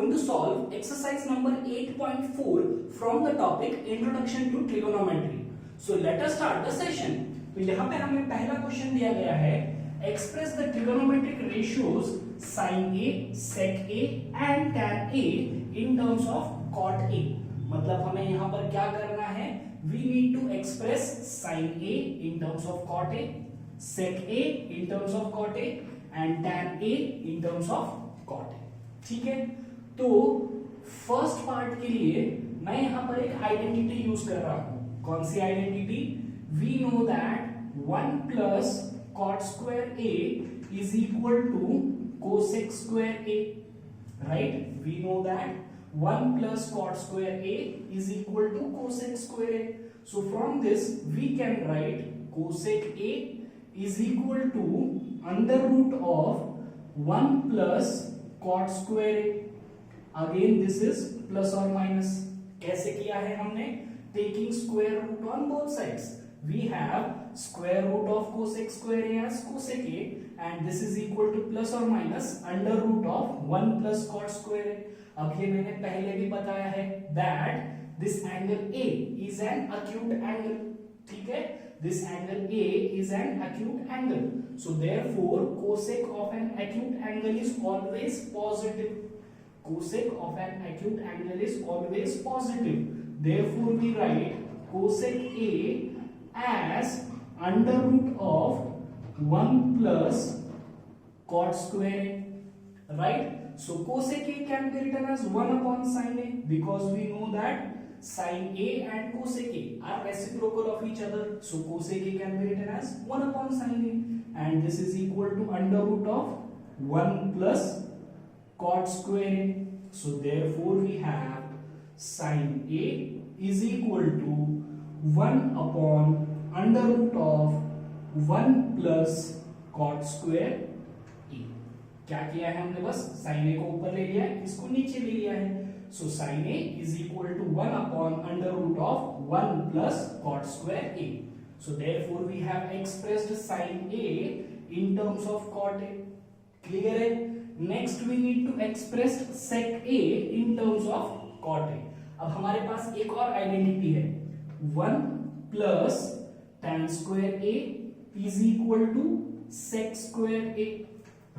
going to solve exercise number 8.4 from the topic Introduction to Trigonometry. So let us start the session. तो यहाँ पे हमें पहला question दिया गया है, express the trigonometric ratios sin A, sec A and tan A in terms of cot A. मतलब हमें यहाँ पर क्या करना है, we need to express sin A in terms of cot A, sec A in terms of cot A and tan A in terms of cot A. ठीक है, तो फर्स्ट पार्ट के लिए मैं यहां पर एक आइडेंटिटी यूज कर रहा हूं. कौन सी identity? We know that 1 plus cot square A is equal to cosec square a. Right, we know that 1 plus cot square A is equal to cosec square a. So from this we can write cosec a is equal to under root of 1 plus cot square a. Again this is plus or minus. कैसे किया है हमने? Taking square root on both sides. We have square root of cosec square a as cosec a and this is equal to plus or minus under root of 1 plus cot square a. अब ये मैंने पहले भी बताया है that this angle A is an acute angle. ठीक है, this angle A is an acute angle. So therefore cosec of an acute angle is always positive. Cosec of an acute angle is always positive. Therefore we write cosec A as under root of 1 plus cot square A. Right? So cosec A can be written as 1 upon sin A because we know that sin A and cosec A are reciprocal of each other. So cosec A can be written as 1 upon sin A and this is equal to under root of 1 plus cot square A. So therefore we have sin A is equal to 1 upon under root of 1 plus cot square A. क्या किया है हमने? बस sin A को ऊपर ले लिया है, इसको नीचे ले लिया है. So sin A is equal to 1 upon under root of 1 plus cot square A. So therefore we have expressed sin A in terms of cot A. Clear है? Next we need to express sec A in terms of cot A. अब हमारे पास एक और identity है, 1 plus tan square A is equal to sec square A.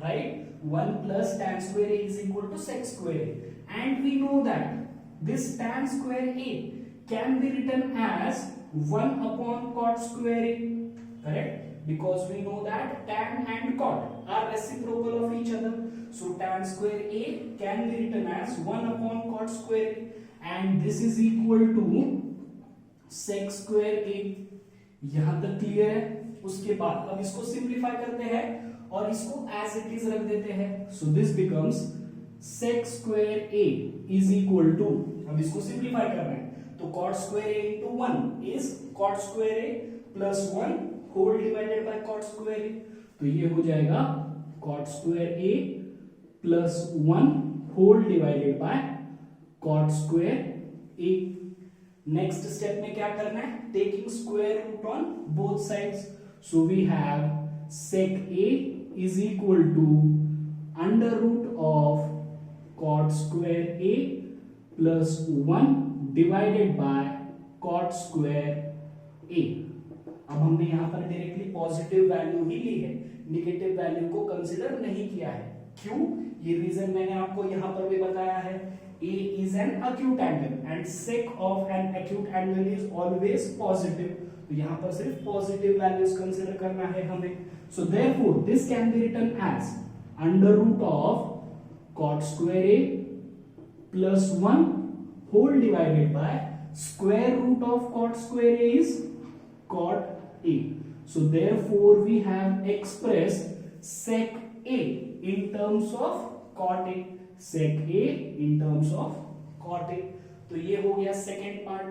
Right? 1 plus tan square A is equal to sec square A. And we know that this tan square A can be written as 1 upon cot square A. Correct? Because we know that tan and cot are reciprocal of each other. So tan square A can be written as 1 upon cot square A. And this is equal to sec square A. यहाँ तक clear है? उसके बाद अब इसको simplify करते हैं और इसको as it is रख देते हैं. So this becomes sec square A is equal to, अब इसको सिंप्लीफाई करना है तो cot square A into 1 is cot square A plus 1 whole divided by cot square A. तो ये हो जाएगा cot square A plus 1 whole divided by cot square A. Next step में क्या करना है? Taking square root on both sides. So we have sec A is equal to under root of cot square A plus 1 divided by cot square A. अब हमने यहाँ पर directly positive value ही ली है, negative value को consider नहीं किया है. क्यों? ये रीजन मैंने आपको यहाँ पर भी बताया है. A is an acute angle and sec of an acute angle is always positive. तो यहाँ पर सिर्फ पॉजिटिव वैल्यूज कंसिडर करना है हमें. So therefore this can be written as under root of cot square A plus 1 whole divided by square root of cot square A is cot A. So therefore we have expressed sec A in terms of cot A. Sec A in terms of cot A. तो ये हो गया second part.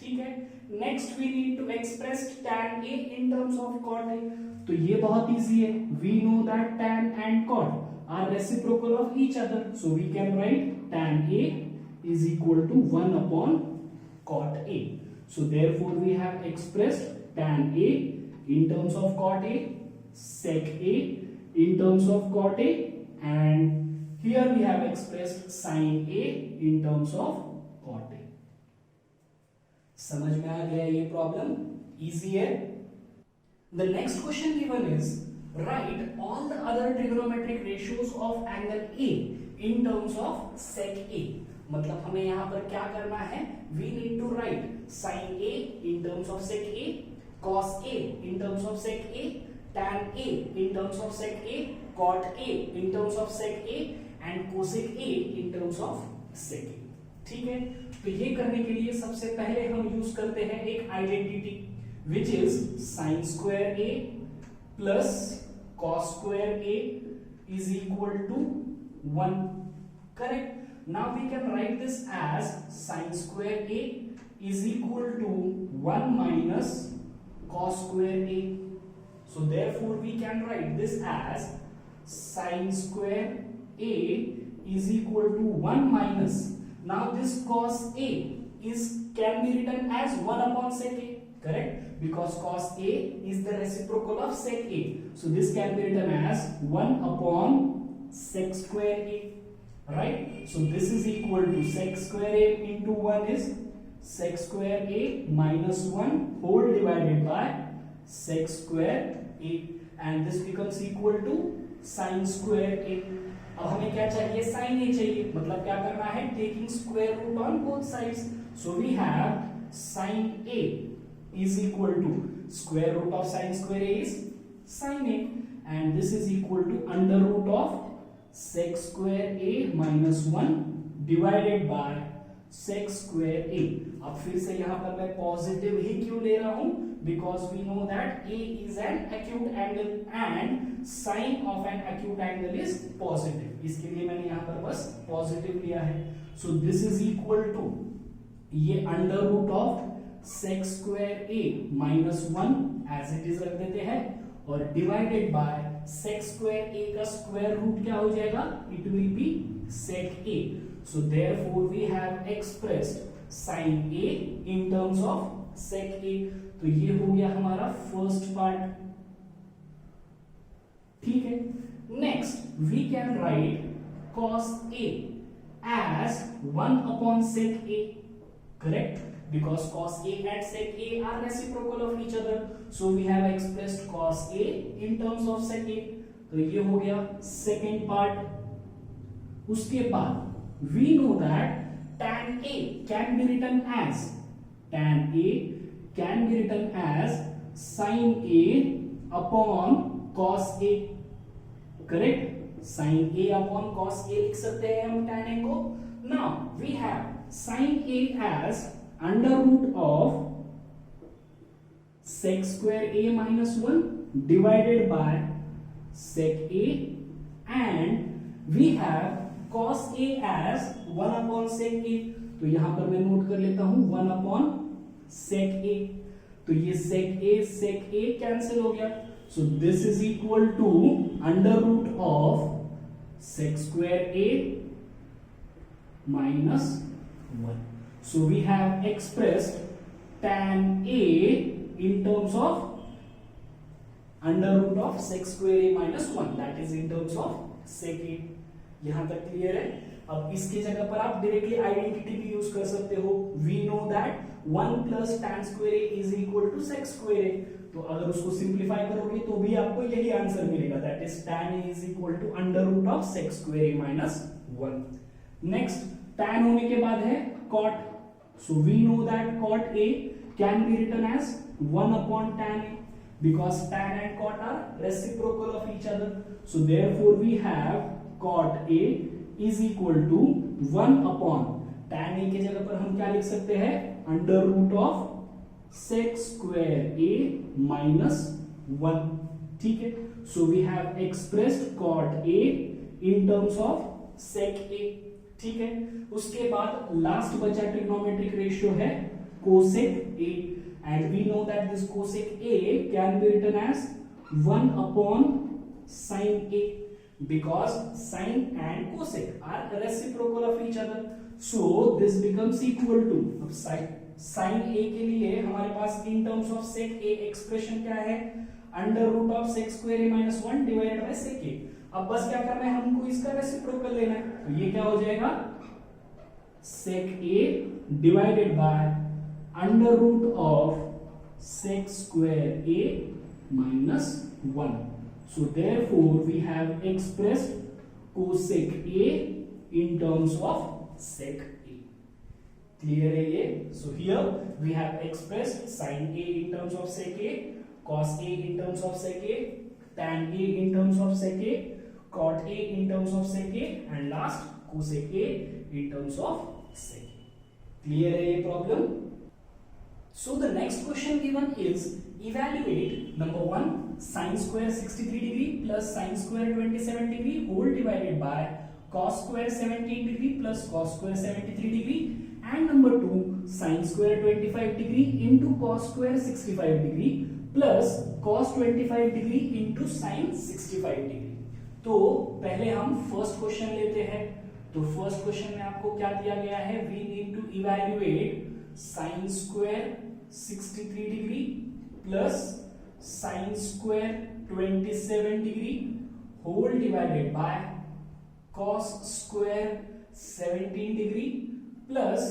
ठीक है, next we need to express tan A in terms of cot A. तो ये बहुत easy है. We know that tan and cot are reciprocal of each other. So we can write tan A is equal to 1 upon cot A. So therefore we have expressed tan A in terms of cot A, sec A in terms of cot A and here we have expressed sin A in terms of cot A. समझ में आ गया ये problem? Easy है. The next question given is write all the other trigonometric ratios of angle A in terms of sec A. मतलब हमें यहाँ पर क्या करना है? We need to write sin A in terms of sec A, cos A in terms of sec A, tan A in terms of sec A, cot A in terms of sec A and cosec A in terms of sec A. ठीक है, तो ये करने के लिए सबसे पहले हम यूज करते हैं एक identity which is sin square A plus cos square A is equal to 1. Correct? Now we can write this as sin square A is equal to 1 minus cos square A. So therefore we can write this as sin square A is equal to 1 minus. Now this cos A can be written as 1 upon sec A. Correct? Because cos A is the reciprocal of sec A. So this can be written as 1 upon sec square A. Right? So this is equal to sec square A into 1 is sec square A minus 1 whole divided by sec square A. And this becomes equal to sin square A. अब हमें क्या चाहिए? sin A चाहिए. मतलब क्या करना है? Taking square root on both sides. So we have sin A is equal to square root of sin square A is sin A, and this is equal to under root of sec square A minus 1 divided by sec square A. अब फिर से यहाँ पर मैं positive ही क्यों ले रहा हूँ? Because we know that A is an acute angle and sin of an acute angle is positive. इसके लिए मैंने यहाँ पर बस पॉजिटिव लिया है. So this is equal to ये under root of sec square A minus 1 as it is रख देते हैं और divided by sec square A का square root क्या हो जाएगा? It will be sec A. So therefore we have expressed sin A in terms of sec A. तो ये हो गया हमारा फर्स्ट पार्ट. ठीक है. Next we can write cos A as 1 upon sec A. Correct? Because cos A and sec A are reciprocal of each other. So we have expressed cos A in terms of sec A. तो ये हो गया second part. उसके बाद we know that tan A can be written as sin A upon cos A. Correct? sin A upon cos A लिख सकते हैं हम tan A को. Now we have sin A as under root of sec square A minus 1 divided by sec A, and we have cos A as 1 upon sec A. तो यहां पर मैं note कर लेता हूं 1 upon sec A. तो ये sec A कैंसिल हो गया. So this is equal to under root of sec square A minus 1. So we have expressed tan A in terms of under root of sec square A minus 1, that is in terms of sec A. यहां तक clear है. अब इसकी जगह पर आप directly identity भी use कर सकते हो. We know that 1 plus tan square A is equal to sec square A. तो अगर उसको सिंप्लीफाई करोगे तो भी आपको यही आंसर मिलेगा, that is tan A is equal to under root of sec square A minus 1. Next tan होने के बाद है cot. So we know that cot A can be written as 1 upon tan A because tan and cot are reciprocal of each other. So therefore we have cot A is equal to 1 upon tan A की जगह पर हम क्या लिख सकते हैं? Under root of sec square A minus 1. ठीक है. So we have expressed cot A in terms of sec A. ठीक है. उसके बाद लास्ट बचा ट्रिग्नोमेट्रिक रेशियो है cosec A, and we know that this cosec A can be written as 1 upon sin A because sin and cosec are reciprocal of each other. So this becomes equal to, अब sin A के लिए हमारे पास in terms of sec A expression क्या है? Under root of sec square A minus 1 divided by sec A. अब बस क्या करना है, हमको इसका रेसिप्रोकल लेना है, तो ये क्या हो जाएगा, sec a divided by under root of sec square a minus 1. So therefore we have expressed cosec a in terms of sec a. Clear है ये? So here we have expressed sin a in terms of sec a, cos a in terms of sec a, tan a in terms of sec a, cot a in terms of sec a, and last cosec a in terms of sec a. Clear है ये problem? So the next question given is evaluate number 1 sin square 63 degree plus sin square 27 degree whole divided by cos square 17 degree plus cos square 73 degree, and number 2 sin square 25 degree into cos square 65 degree plus cos 25 degree into sin 65 degree. तो पहले हम first question लेते हैं. तो first question में आपको क्या दिया गया है, we need to evaluate sin square 63 degree plus sin square 27 degree whole divided by cos square 17 degree plus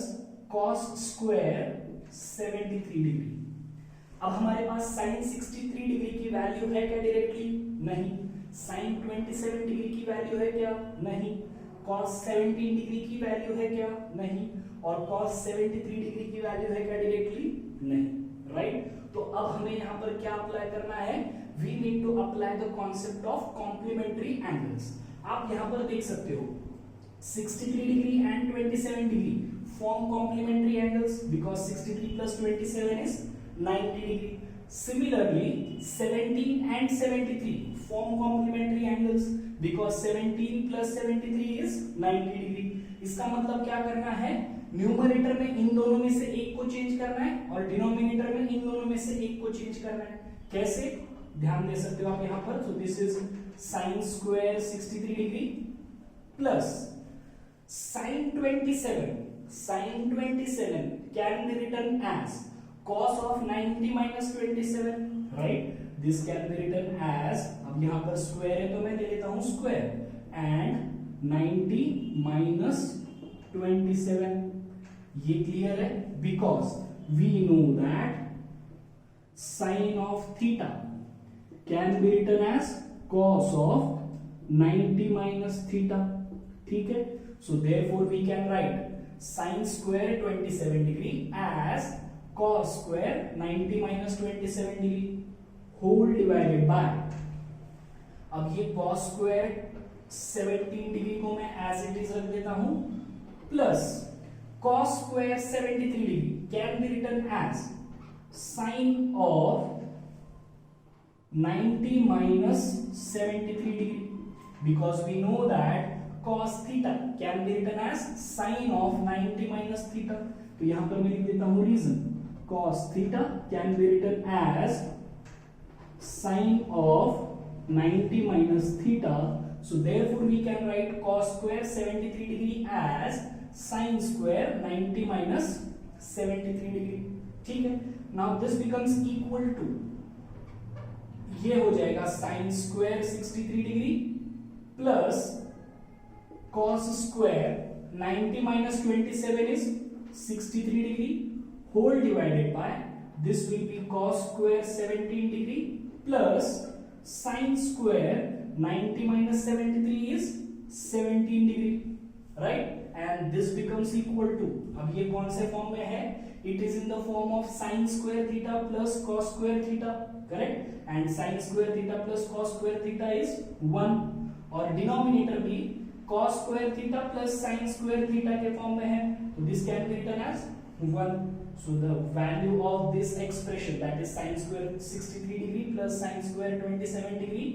cos square 73 degree. अब हमारे पास sin 63 डिग्री की वैल्यू है क्या डायरेक्टली? नहीं. sin 27 डिग्री की वैल्यू है क्या? नहीं. cos 17 डिग्री की वैल्यू है क्या? नहीं. और cos 73 डिग्री की वैल्यू है क्या डायरेक्टली? नहीं. राइट? तो अब हमें यहाँ पर क्या अप्लाई करना है, वी नीड टू apply the concept of complementary angles. आप यहाँ पर देख सकते हो 63 degree and 27 degree form complementary angles because 63 plus 27 is 90 degree. Similarly 17 and 73 form complementary angles because 17 plus 73 is 90 degree. इसका मतलब क्या करना है, न्यूमरेटर में इन दोनों में से एक को चेंज करना है और डिनोमिनेटर में इन दोनों में से एक को चेंज करना है. कैसे, ध्यान दे सकते हो आप यहाँ पर. तो this is sin square 63 degree plus sin 27. sin 27 can be written as cos of 90 minus 27, right? This can be written as, अब यहाँ पर square है तो मैं ले लेता हूँ square, and 90 minus 27. ये clear है? Because we know that sin of theta can be written as cos of 90 minus theta. ठीक है? So therefore we can write sin square 27 degree as cos square 90 minus 27 degree whole divided by, अब ये cos square 17 degree को मैं as it is रख देता हूं, plus cos square 73 degree can be written as sin of 90 minus 73 degree because we know that cos theta can be written as sin of 90 minus theta. तो यहां पर मैं लिख देता हूं reason, cos theta can be written as sin of 90 minus theta. So therefore we can write cos square 73 degree as sin square 90 minus 73 degree. ठीक है? Now this becomes equal to, ये हो जाएगा sin square 63 degree plus cos square 90 minus 27 is 63 degree whole divided by, this will be cos square 17 degree plus sin square 90 minus 73 is 17 degree, right? And this becomes equal to, अब ये कौन से form में है, it is in the form of sin square theta plus cos square theta, correct? And sin square theta plus cos square theta is 1 और denominator भी cos square theta plus sin square theta के form में है, तो this can be written as 1. So the value of this expression, that is sin square 63 degree plus sin square 27 degree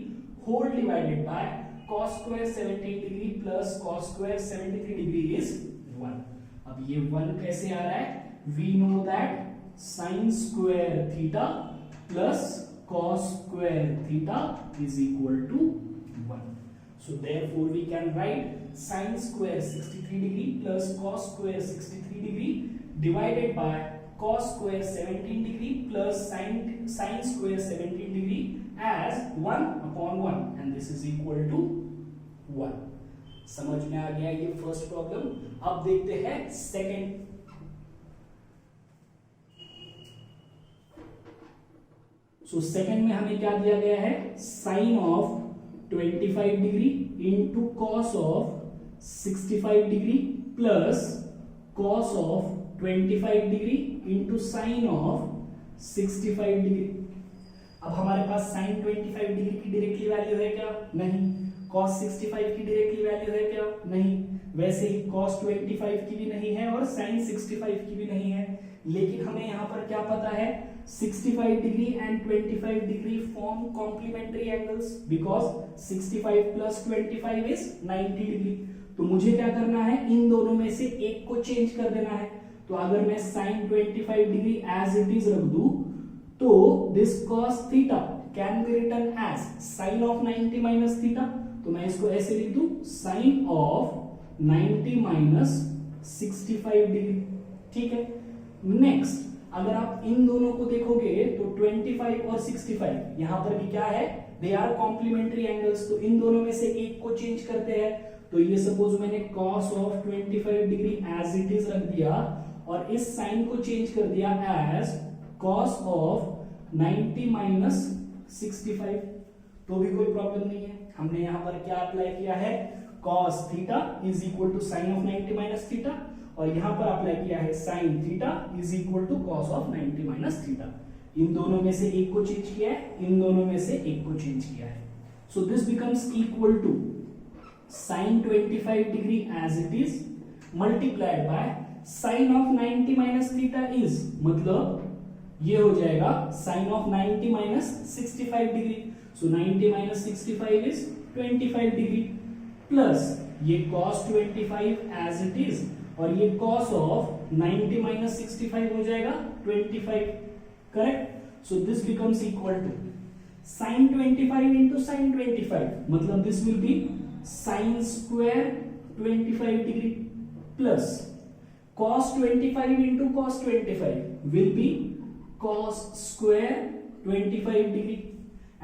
whole divided by cos square 17 degree plus cos square 73 degree is 1. अब ये 1 कैसे आ रहा है, we know that sin square theta plus cos square theta is equal to 1. So therefore we can write sin square 63 degree plus cos square 63 degree divided by cos square 17 degree plus sin square 17 degree as 1 upon 1, and this is equal to 1। समझ में आ गया ये first problem. अब देखते हैं second. So second में हमें क्या दिया गया है, sine of 25 degree into cos of 65 degree plus cos of 25 degree into sine of 65 degree. अब हमारे पास साइन 25 डिग्री की डायरेक्टली वैल्यू है क्या, नहीं। कॉस 65 की डायरेक्टली वैल्यू है क्या, नहीं। वैसे ही कॉस 25 की भी नहीं है और साइन 65 की भी नहीं है। लेकिन हमें यहाँ पर क्या पता है, 65 degree and 25 degree form complementary angles, because 65 plus 25 is 90 degree. तो मुझे क्या करना है, इन दोनों में से एक को चेंज कर देना है। तो अगर मैं sine 25 degree as it is रख दूं, तो this cos theta can be written as sine of 90 minus theta. तो मैं इसको ऐसे लिख दूं, साइन ऑफ 90 माइनस 65 डिग्री। ठीक है। नेक्स्ट, अगर आप इन दोनों को देखोगे तो 25 और 65 यहां पर भी क्या है, दे आर कॉम्प्लीमेंट्री एंगल्स। तो इन दोनों में से एक को चेंज करते हैं। तो ये सपोज मैंने cos of 25 degree as it is रख दिया और इस साइन को चेंज कर दिया एज cos ऑफ 90 माइनस 65, तो भी कोई प्रॉब्लम नहीं है। हमने यहां पर क्या अप्लाई किया है, cos theta is equal to sine of 90 minus theta, और यहां पर अप्लाई किया है sine theta is equal to cos of 90 minus theta. इन दोनों में से एक को चेंज किया है, इन दोनों में से एक को चेंज किया है। So this becomes equal to sine 25 degree as it is multiplied by sine of 90 minus theta is, मतलब ये हो जाएगा sine of 90 minus 65 degree. So 90 minus 65 is 25 degree, plus ये cos 25 एज इट इज, और ये cos of 90 minus 65 हो जाएगा 25, correct. So this becomes equal to sine 25 into sine 25, मतलब this will be sine square 25 degree plus cos 25 into cos 25 will be cos square 25 degree,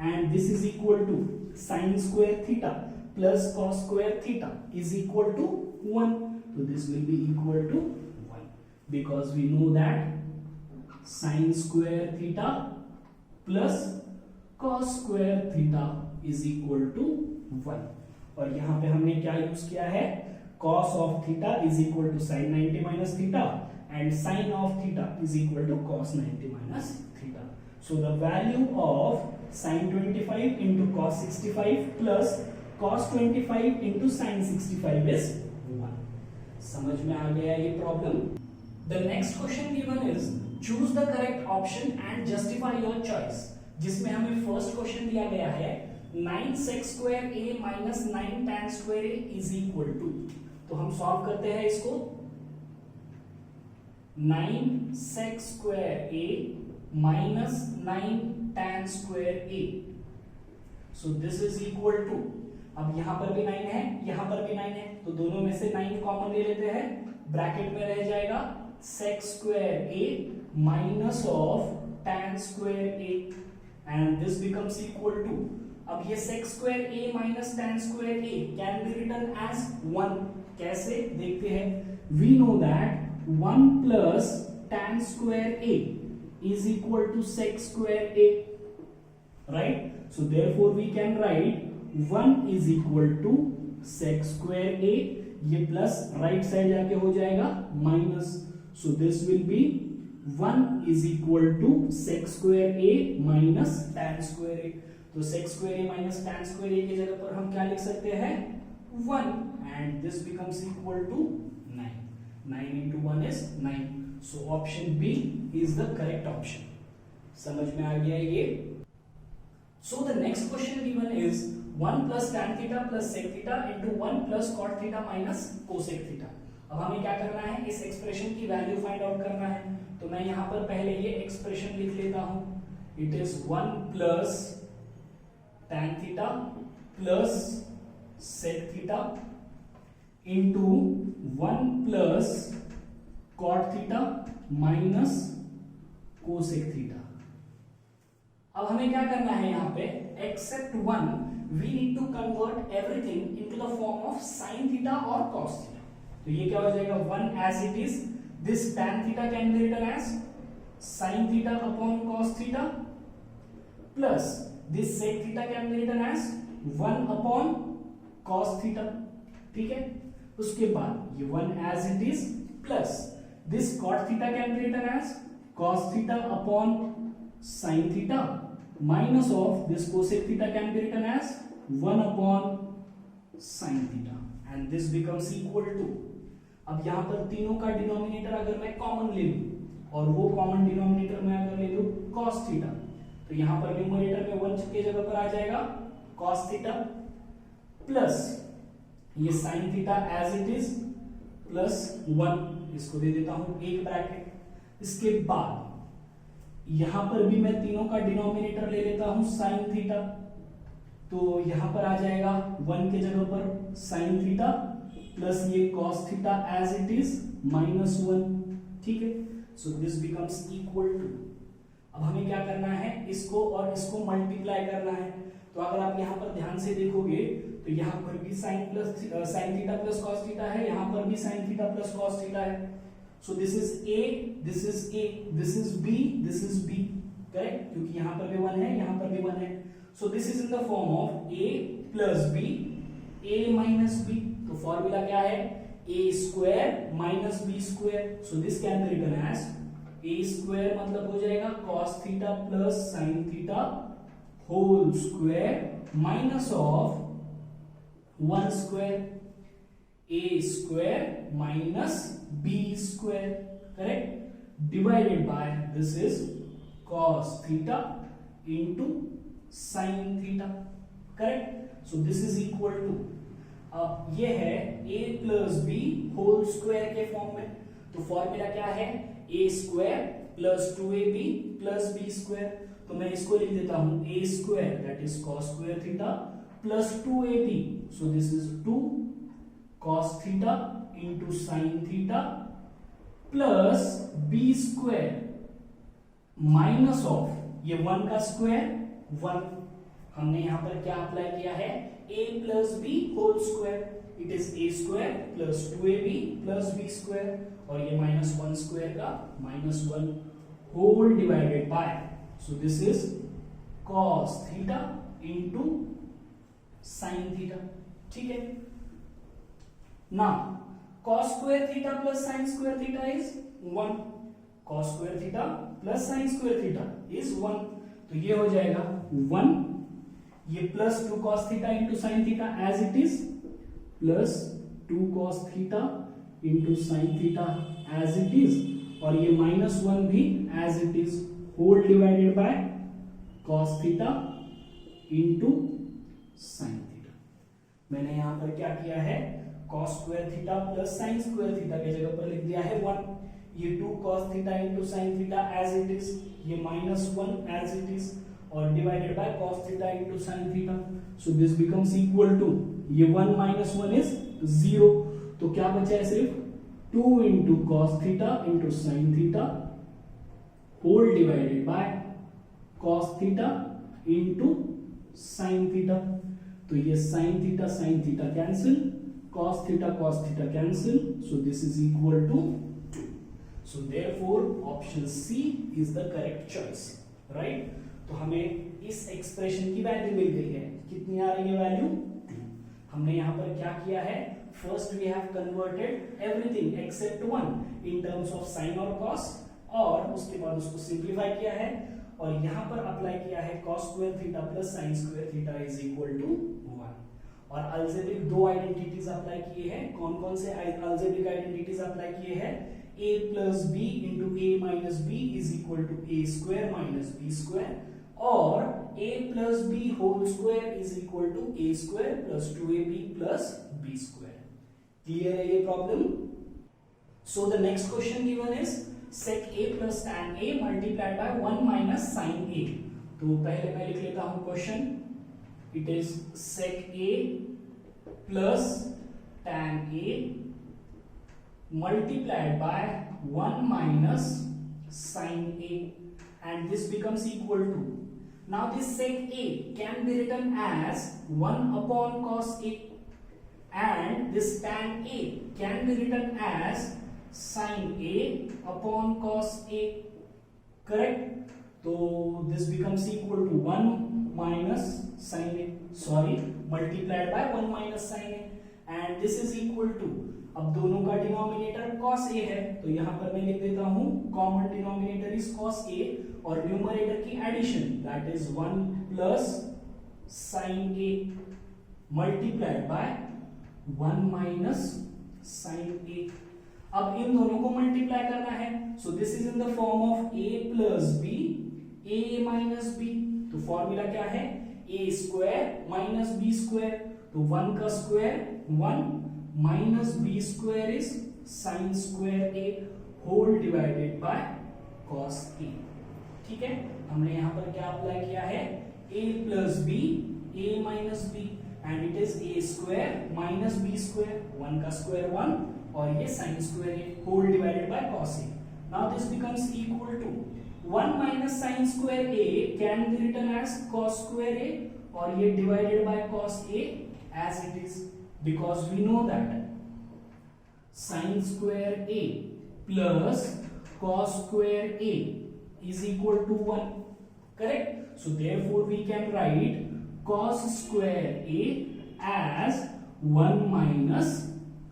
and this is equal to sin square theta plus cos square theta is equal to 1. So this will be equal to 1 because we know that sin square theta plus cos square theta is equal to 1. और यहाँ पे हमने क्या use किया है, cos of theta is equal to sin 90 minus theta and sin of theta is equal to cos 90 minus theta. So the value of sin 25 into cos 65 plus cos 25 into sin 65 is 1. समझ में आ गया ये problem. The next question given is choose the correct option and justify your choice, जिसमें हमें first question दिया गया है 9 sec square a minus 9 tan square a is equal to, तो हम सॉल्व करते हैं इसको। 9 sec square a minus 9 tan square a, so this is equal to, अब यहां पर भी 9 है, यहां पर भी 9 है, तो दोनों में से 9 कॉमन ले लेते हैं। ब्रैकेट में रह जाएगा sec square a minus of tan square a and this becomes equal to, अब ये sec square a minus tan square a can be written as 1. कैसे देखते हैं, we know that 1 plus tan square a is equal to sec square a, right? So therefore we can write 1 is equal to sec square a, ये plus right side जाके हो जाएगा minus, so this will be 1 is equal to sec square a minus tan square a. तो sec square a minus tan square a की जगह पर हम क्या लिख सकते हैं 1, and this becomes equal to 9. 9 into 1 is 9. So option B is the correct option. समझ में आ गया ये। So the next question given is 1 plus tan theta plus sec theta into 1 plus cot theta minus cosec theta. अब हमें क्या करना है, इस एक्सप्रेशन की वैल्यू फाइंड आउट करना है। तो मैं यहाँ पर पहले ये एक्सप्रेशन लिख लेता हूँ, it is 1 plus tan theta plus sec theta into 1 plus cot theta minus cosec theta. अब हमें क्या करना है यहाँ पे, accept 1 we need to convert everything into the form of sin theta or cos theta. तो ये क्या हो जाएगा 1 as it is, this tan theta can be written as sin theta upon cos theta plus this sec theta can be written as 1 upon cos theta. ठीक है, उसके बाद ये 1 as it is plus this cot theta can be written as cos theta upon sin theta minus of this cosec theta can be written as 1 upon sin theta and this becomes equal to, अब यहां पर तीनों का denominator अगर मैं common ले लूं और वो कॉमन डिनोमिनेटर में अगर ले लूं cos थीटा, तो यहां पर न्यूमरेटर में 1 की जगह पर आ जाएगा cos थीटा प्लस ये sin theta as it is plus 1, इसको दे देता हूं एक ब्रैकेट. इसके बाद यहां पर भी मैं तीनों का डिनोमिनेटर ले लेता हूं sin थीटा, तो यहां पर आ जाएगा 1 के जगह पर sin थीटा प्लस ये cos theta as it is minus 1. ठीक है, so this becomes equal to, अब हमें क्या करना है, इसको और इसको मल्टीप्लाई करना है. तो अगर आप यहां पर ध्यान से देखोगे तो यहां पर भी sin theta plus cos theta है, यहां पर भी sin theta plus cos theta है. So this is A, this is A, this is B, this is B, correct? क्योंकि यहाँ पर भी 1 है, यहाँ पर भी 1 है. So this is in the form of A plus B, A minus B. तो फॉर्मूला क्या है? A square minus B square. So this can be written as A square मतलब हो जाएगा cos theta plus sin theta whole square minus of 1 square. A square minus B square, correct, divided by this is cos theta into sin theta, correct. So this is equal to, अब ये है a plus b whole square के form में. तो formula क्या है? a square plus 2ab plus b square. तो मैं इसको लिख देता हूं a square that is cos square theta plus 2ab. So this is 2 cos theta into sin theta plus b square minus of ये 1 का स्क्वायर 1. हमने यहां पर क्या अप्लाई किया है? a plus B whole square. It is a square plus 2ab plus b square और ये माइनस 1 स्क्वायर का minus 1 whole divided by, so this is cos theta into sin theta. ठीक है, now cos square theta plus sin square theta is 1. cos square theta plus sin square theta is 1. तो ये हो जाएगा 1, ये plus 2 cos theta into sin theta as it is plus 2 cos theta into sin theta as it is और ये minus 1 भी as it is whole divided by cos theta into sin theta. मैंने यहां पर क्या किया है? cos square theta plus sin square theta के जगह पर लिख दिया है 1. ये 2 cos theta into sin theta as it is, ये minus 1 as it is और divided by cos theta into sin theta. So this becomes equal to, ये 1 minus 1 is 0. तो क्या बचा है? सिर्फ 2 into cos theta into sin theta whole divided by cos theta into sin theta. तो ये sin theta cancel, cos theta cancel, so this is equal to 2. So therefore option C is the correct choice, right? तो हमें इस expression की value मिल गई है. कितनी आ रही है वैल्यू? 2. हमने यहाँ पर क्या किया है? First we have converted everything except 1 in terms of sine और cos और उसके बाद उसको सिंप्लीफाई किया है और यहाँ पर अप्लाई किया है cos square theta plus sin square theta is equal to 1. और अल्जेब्रिक दो आइडेंटिटीज अप्लाई किए हैं. कौन कौन से अल्जेब्रिक आइडेंटिटीज अप्लाई किए हैं? a plus b into a minus b is equal to a square minus b square और a plus b whole square is equal to a square plus 2ab plus b square. Clear है ये problem? So the next question given is sec a plus tan a multiplied by 1 minus sin a. तो पहले मैं लिख लेता हूं question. It is sec a plus tan a multiplied by 1 minus sin a and this becomes equal to, Now this sec A can be written as 1 upon cos A, and this tan A can be written as sin A upon cos A. Correct? So this becomes equal to 1 minus sin A, sorry, multiplied by 1 minus sin A, and this is equal to, अब दोनों का denominator cos A है, तो यहां पर मैं लिख देता हूं common denominator is cos A, और न्यूमरेटर की addition that is 1 plus sin A multiplied by 1 minus sin A. अब इन दोनों को मल्टीप्लाई करना है, so this is in the form of a plus b, a minus b. तो formula क्या है, a square minus b square, तो 1 का square 1 minus b square is sin square a whole divided by cos a. ठीक है, हमने यहां पर क्या अप्लाई किया है, a plus b, a minus b, and it is a square minus b square, 1 का स्क्वायर 1 और ये sin square a whole divided by cos a. Now this becomes equal to 1 minus sin square a can be written as cos square a, और ये divided by cos a as it is, because we know that sin square a plus cos square a is equal to 1. Correct? So therefore we can write cos square a as 1 minus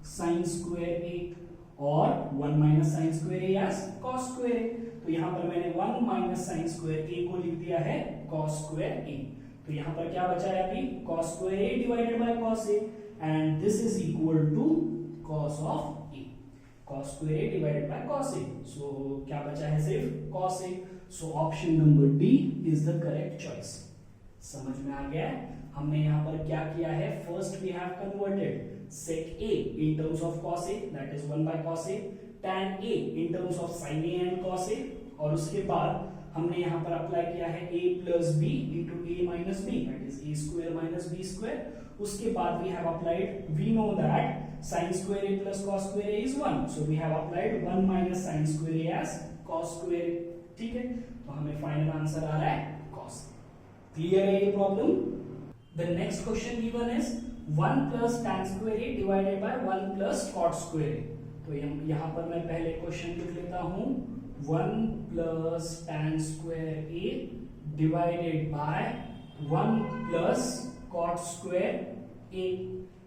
sin square a, or 1 minus sin square a as cos square a. तो यहां पर मैंने 1 minus sin square a को लिख दिया है cos square a. तो यहां पर क्या बचा है अभी, cos square a divided by cos a, and this is equal to cos of a. Cos square a divided by cos a. So क्या बचा है, सिर्फ cos a. So option number D is the correct choice. समझ में आ गया है? हमने यहाँ पर क्या किया है, first we have converted sec a in terms of cos a, that is 1 by cos a, tan a in terms of sin a and cos a, और उसके बाद हमने यहाँ पर अप्लाई किया है a plus b into a minus b, that is a square minus b square. उसके बाद we have applied, we know that sin square a plus cos square a is 1, so we have applied 1 minus sin square a as cos square a. ठीक है, तो हमें final answer आ रहा है cos. Clear है ये problem? The next question given is 1 plus tan square a divided by 1 plus cot square a. तो यहाँ पर मैं पहले क्वेश्चन लिख लेता हूँ, 1 plus tan square a divided by 1 plus cot square a,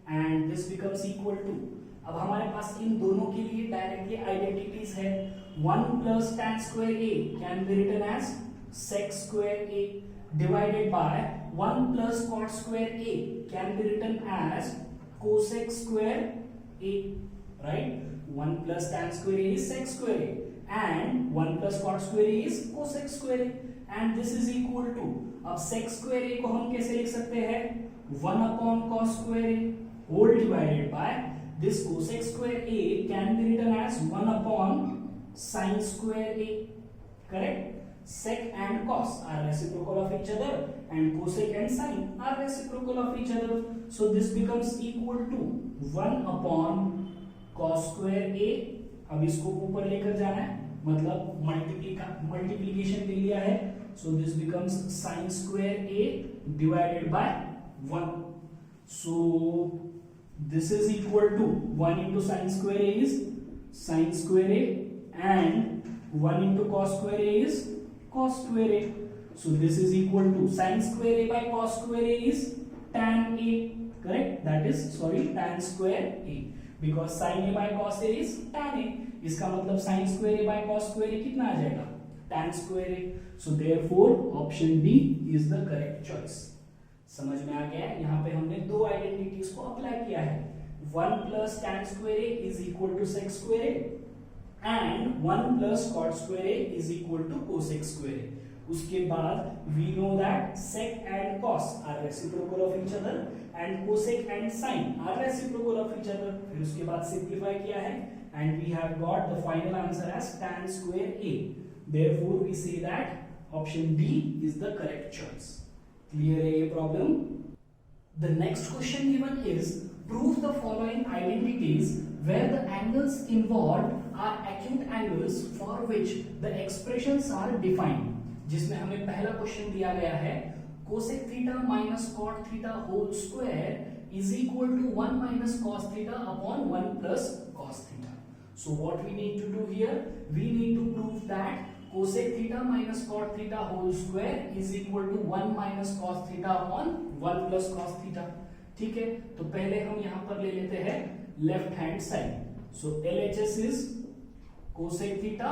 and this becomes equal to, अब हमारे पास इन दोनों के लिए डायरेक्टली आइडेंटिटीज है. 1 plus tan square a can be written as sec square a divided by 1 plus cot square a can be written as cosec square a, right? 1 plus tan square a is sec square a, and 1 plus cot square a is cosec square a, and this is equal to, अब sec square a को हम कैसे लिख सकते हैं, 1 upon cos square a whole divided by this cosec square a can be written as 1 upon sin square a. Correct? Sec and cos are reciprocal of each other, and cosec and sin are reciprocal of each other, so this becomes equal to 1 upon cos square a. अब इसको ऊपर लेकर जाना है, मतलब multiplication ले लिया है, so this becomes sin square a divided by 1. So this is equal to 1 into sin square a is sin square a, and 1 into cos square a is cos square a. So this is equal to sin square a by cos square a is tan a. Correct? That is, sorry, tan square a, because sin a by cos a is tan a. इसका मतलब sin square a by cos square a कितना आ जाएगा, tan square a. So therefore option D is the correct choice. समझ में आ गया है? यहाँ पे हमने दो आइडेंटिटीज को अप्लाई किया है, 1 plus tan square a is equal to sec square a, and 1 plus cot square a is equal to cosec square a. उसके बाद we know that sec and cos are reciprocal of each other, and cosec and sin are reciprocal of each other. फिर उसके बाद simplify किया है, and we have got the final answer as tan square a. Therefore we say that option D is the correct choice. Clear है ये problem? The next question given is, prove the following identities where the angles involved are acute angles for which the expressions are defined. जिसमें हमें पहला question दिया गया है cosec theta minus cot theta whole square is equal to 1 minus cos theta upon 1 plus cos theta. So what we need to do here? We need to prove that cosec theta minus cot theta whole square is equal to 1 minus cos theta upon 1 plus cos theta. ठीक है, तो पहले हम यहां पर ले लेते हैं left hand side. So LHS is cosec theta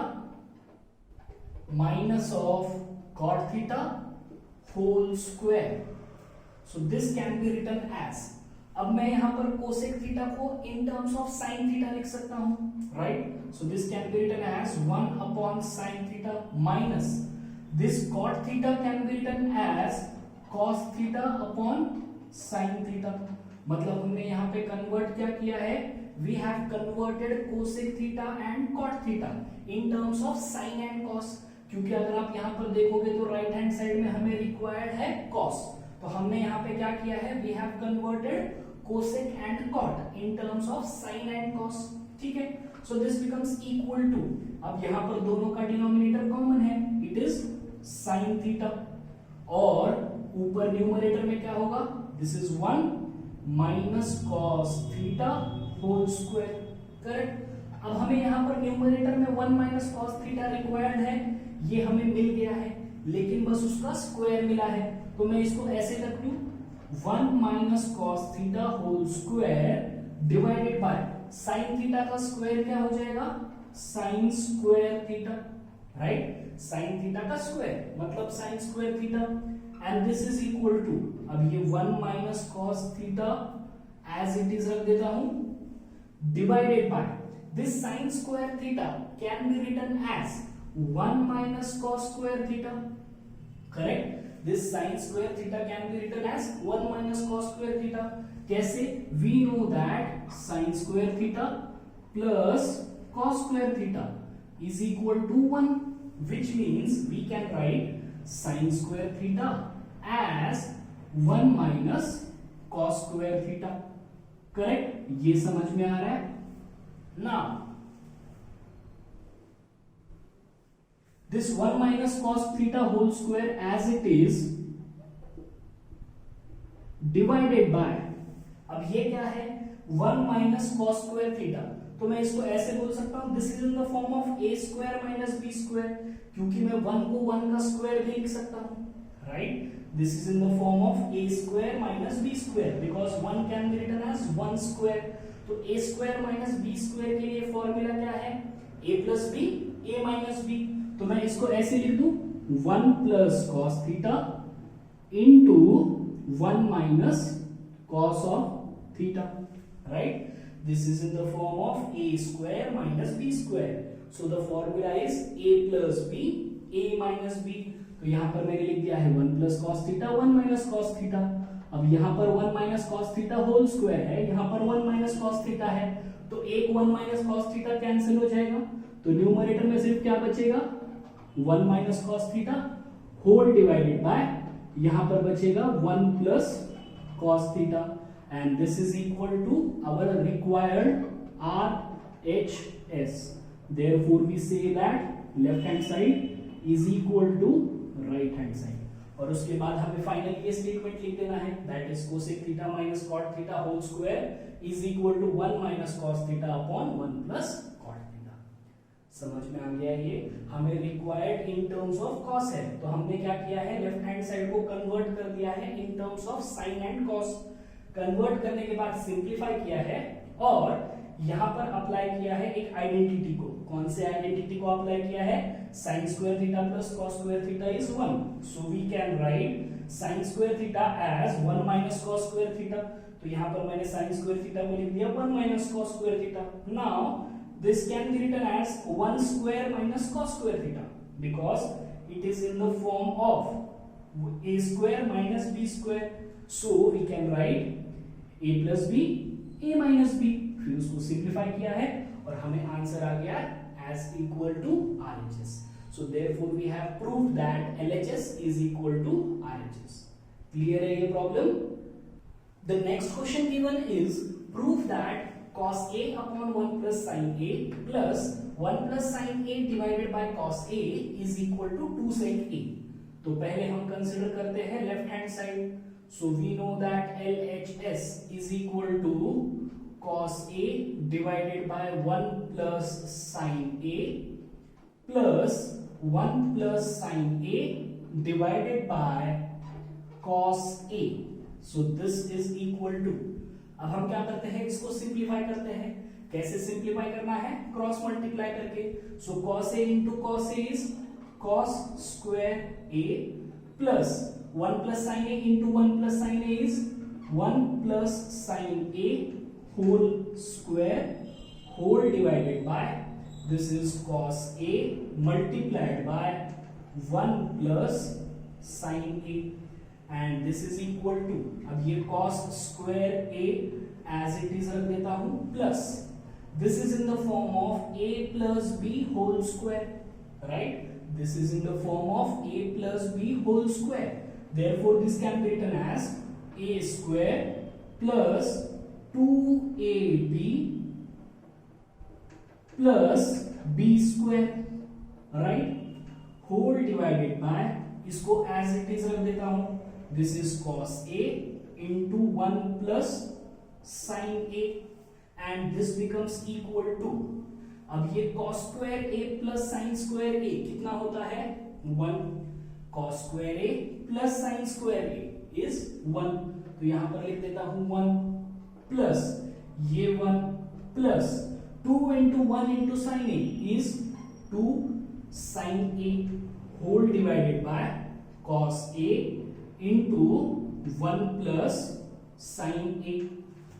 minus of cot theta whole square. So this can be written as, अब मैं यहां पर कोसेक थीटा को in terms of sine theta लिख सकता हूं, right? So this can be written as 1 upon sine theta minus this cot theta can be written as cos theta upon sine theta. मतलब हमने यहां पे कन्वर्ट क्या किया है, we have converted cosec theta and cot theta in terms of sine and cos. क्योंकि अगर आप यहां पर देखोगे तो राइट हैंड साइड में हमें रिक्वायर्ड है कॉस, तो हमने यहां पे क्या किया है, we have converted cosec and cot in terms of sin and cos. ठीक है, so this becomes equal to, अब यहां पर दोनों का डिनोमिनेटर कॉमन है, it is sin theta, और ऊपर न्यूमरेटर में क्या होगा, this is 1 minus cos theta whole square. Correct. अब हमें यहां पर न्यूमरेटर में 1 minus cos theta रिक्वायर्ड है, ये हमें मिल गया है, लेकिन बस उसका स्क्वायर मिला है, तो मैं इसको ऐसे रख लूं 1 minus cos theta whole square divided by sin theta का स्क्वायर क्या हो जाएगा, sin square theta, right? sin theta का स्क्वायर मतलब sin square theta, and this is equal to, अब ये 1 minus cos theta as it is रख देता हूं, divided by this sin square theta can be written as 1 minus cos square theta. Correct? This sin square theta can be written as 1 minus cos square theta. कैसे? We know that sin square theta plus cos square theta is equal to 1, which means we can write sin square theta as 1 minus cos square theta. Correct? ये समझ में आ रहा है? Now this 1 minus cos theta whole square as it is divided by, अब ये क्या है, 1 minus cos square theta, तो मैं इसको ऐसे बोल सकता हूं this is in the form of a square minus b square, क्योंकि मैं 1 को 1 का स्क्वायर भी लिख सकता हूं, right? This is in the form of a square minus b square because 1 can be written as 1 square. तो a square minus b square के लिए फॉर्मूला क्या है, a plus b a minus b. तो मैं इसको ऐसे लिख दूं 1 plus cos theta into 1 minus cos of theta, right? This is in the form of a square minus b square. So the formula is a plus b a minus b. तो यहां पर मैंने लिख दिया है 1 plus cos theta 1 minus cos theta. अब यहां पर 1 minus cos theta whole square है, यहां पर 1 माइनस कॉस थीटा है, तो एक 1 माइनस कॉस थीटा कैंसिल हो जाएगा, तो न्यूमरेटर में सिर्फ क्या बचेगा, 1 minus cos theta whole divided by, यहां पर बचेगा 1 plus cos theta, and this is equal to our required RHS. Therefore we say that left hand side is equal to right hand side. और उसके बाद हमें फाइनली ये statement लिख देना है, that is cosec theta minus cot theta whole square is equal to 1 minus cos theta upon 1 plus cot theta. समझ में आ गया? ये हमें required in terms of cos है, तो हमने क्या किया है, लेफ्ट हैंड साइड को कन्वर्ट कर दिया है in terms of sine and cos. Convert करने के बाद सिंप्लीफाई किया है और यहां पर अप्लाई किया है एक आइडेंटिटी को. कौन से आइडेंटिटी को अप्लाई किया है, sin square theta plus cos square theta is 1. So we can write sin square theta as 1 minus cos square theta. तो यहां पर मैंने sin स्क्वायर थीटा को लिख दिया 1 minus cos square theta. Now this can be written as 1 square minus cos square theta because it is in the form of a square minus b square. So we can write a plus b a minus b. फिर उसको simplify किया है और हमें answer आ गया as equal to RHS. So therefore we have proved that LHS is equal to RHS. Clear है ये problem? The next question given is prove that cos A upon 1 plus sin A plus 1 plus sin A divided by cos A is equal to 2 sec A. तो पहले हम consider करते हैं left hand side. So we know that LHS is equal to cos A divided by 1 plus sin A plus 1 plus sin A divided by cos A. So this is equal to, अब हम क्या करते हैं, इसको simplify करते हैं. कैसे simplify करना है, क्रॉस मल्टीप्लाई करके. So cos A into cos A is cos square A plus 1 plus sin A into 1 plus sin A is 1 plus sin A whole square whole divided by this is cos A multiplied by 1 plus sin A and this is equal to, अब ये cos square A as it is रख देता हूं plus this is in the form of a plus b whole square, right? This is in the form of a plus b whole square. Therefore this can be written as a square plus 2ab plus b square, right? Whole divided by, इसको as it is रख देता हूं. This is cos a into 1 plus sin a and this becomes equal to, अब ये cos square a plus sin square a कितना होता है 1. cos square a plus sin square a is 1, तो यहां पर लिख देता हूं 1 प्लस ये 1 plus 2 into 1 into sin a is 2 sin a whole divided by cos a into 1 plus sin a.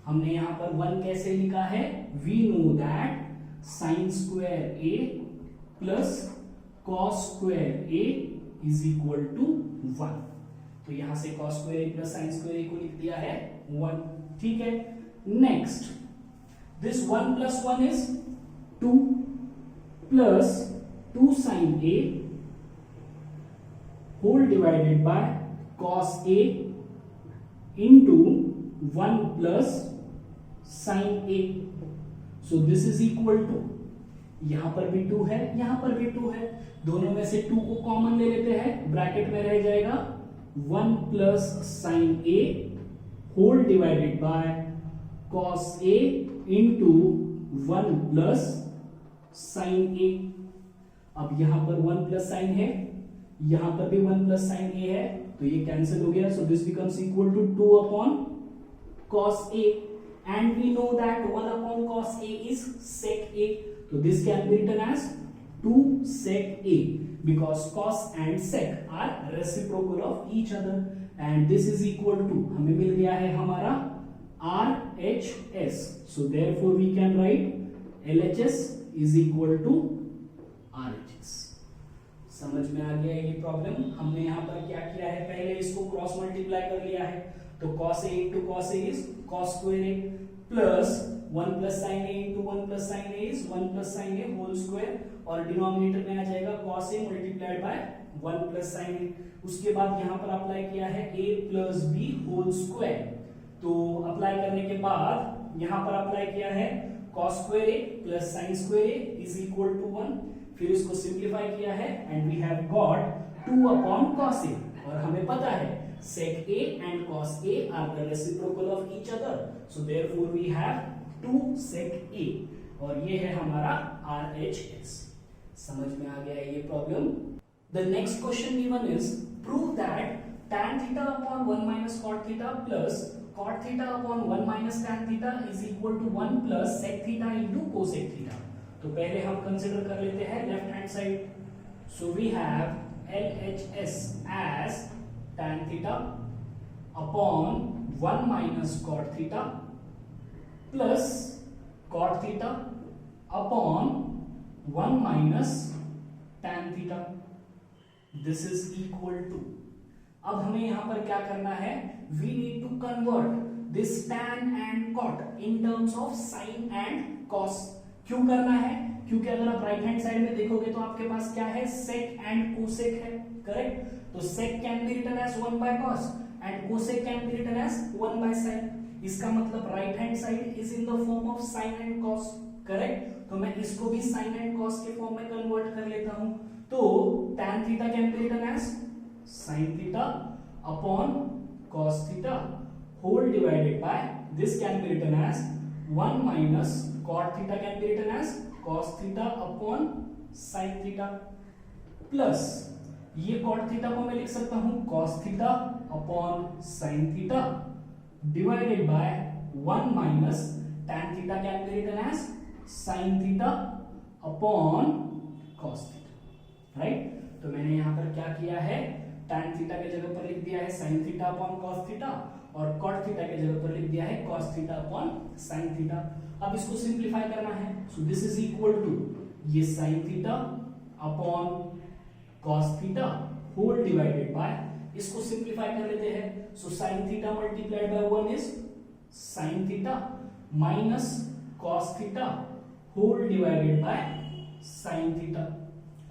हमने यहां पर 1 कैसे लिखा है, we know that sine square A plus cos square A is equal to 1. तो यहां से cos square A plus sine square A को लिख दिया है 1. ठीक है, next this 1 plus 1 is 2 plus 2 sine A whole divided by cos A into 1 plus sin A. So this is equal to, यहां पर भी 2 है, यहां पर भी 2 है, दोनों में से 2 को कॉमन ले लेते हैं, ब्रैकेट में रह जाएगा 1 plus sin A whole divided by cos A into 1 plus sin A. अब यहां पर 1 प्लस sin है, यहां पर भी 1 प्लस sin A है, तो ये कैंसिल हो गया. So this becomes equal to 2 upon cos A. And we know that 1 upon cos A is sec A. So this can be written as 2 sec A because cos and sec are reciprocal of each other. And this is equal to, हमें मिल गया है हमारा RHS. So therefore we can write LHS is equal to RHS. समझ में आ गया ये प्रॉब्लम. हमने यहाँ पर क्या किया है, पहले इसको क्रॉस मल्टीप्लाई कर लिया है, तो cos A into cos A is cos square A plus 1 plus sin A into 1 plus sin A is 1 plus sin A whole square, और डिनोमिनेटर में आ जाएगा cos A multiplied by 1 plus sin A. उसके बाद यहाँ पर apply किया है A plus B whole square. तो अप्लाई करने के बाद यहाँ पर अप्लाई किया है cos square A plus sin square A is equal to 1. फिर इसको सिंप्लीफाई किया है and we have got 2 upon cos A. और हमें पता है sec A and cos A are the reciprocal of each other, so therefore we have 2 sec A, और ये है हमारा RHS. समझ में आ गया ये problem. The next question given is prove that tan theta upon 1 minus cot theta plus cot theta upon 1 minus tan theta is equal to 1 plus sec theta into cosec theta. तो पहले हम consider कर लेते हैं left hand side. So we have LHS as tan theta upon 1 minus cot theta plus cot theta upon 1 minus tan theta. This is equal to, अब हमें यहां पर क्या करना है, we need to convert this tan and cot in terms of sin and cos. क्यों करना है, क्योंकि अगर आप राइट हैंड साइड में देखोगे तो आपके पास क्या है, sec and cosec है, करेक्ट. तो sec can be written as 1 by cos and cosec can be written as 1 by sin. इसका मतलब right hand side is in the form of sin and cos, correct. तो मैं इसको भी sin and cos के form में convert कर लेता हूं. तो tan theta can be written as sine theta upon cos theta whole divided by this can be written as 1 minus cot theta can be written as cos theta upon sine theta plus ये cot theta को मैं लिख सकता हूं cos theta upon sine theta divided by 1 minus tan theta can be written as sine theta upon cos theta, right. तो मैंने यहां पर क्या किया है, tan थीटा के जगह पर लिख दिया है sine theta upon cos theta और cot थीटा के जगह पर लिख दिया है cos theta upon sine theta. अब इसको सिंपलीफाई करना है, so this is equal to ये sine theta upon cos theta whole divided by, इसको सिंपलीफाई कर लेते हैं, so sine theta multiplied by 1 is sine theta minus cos theta whole divided by sine theta,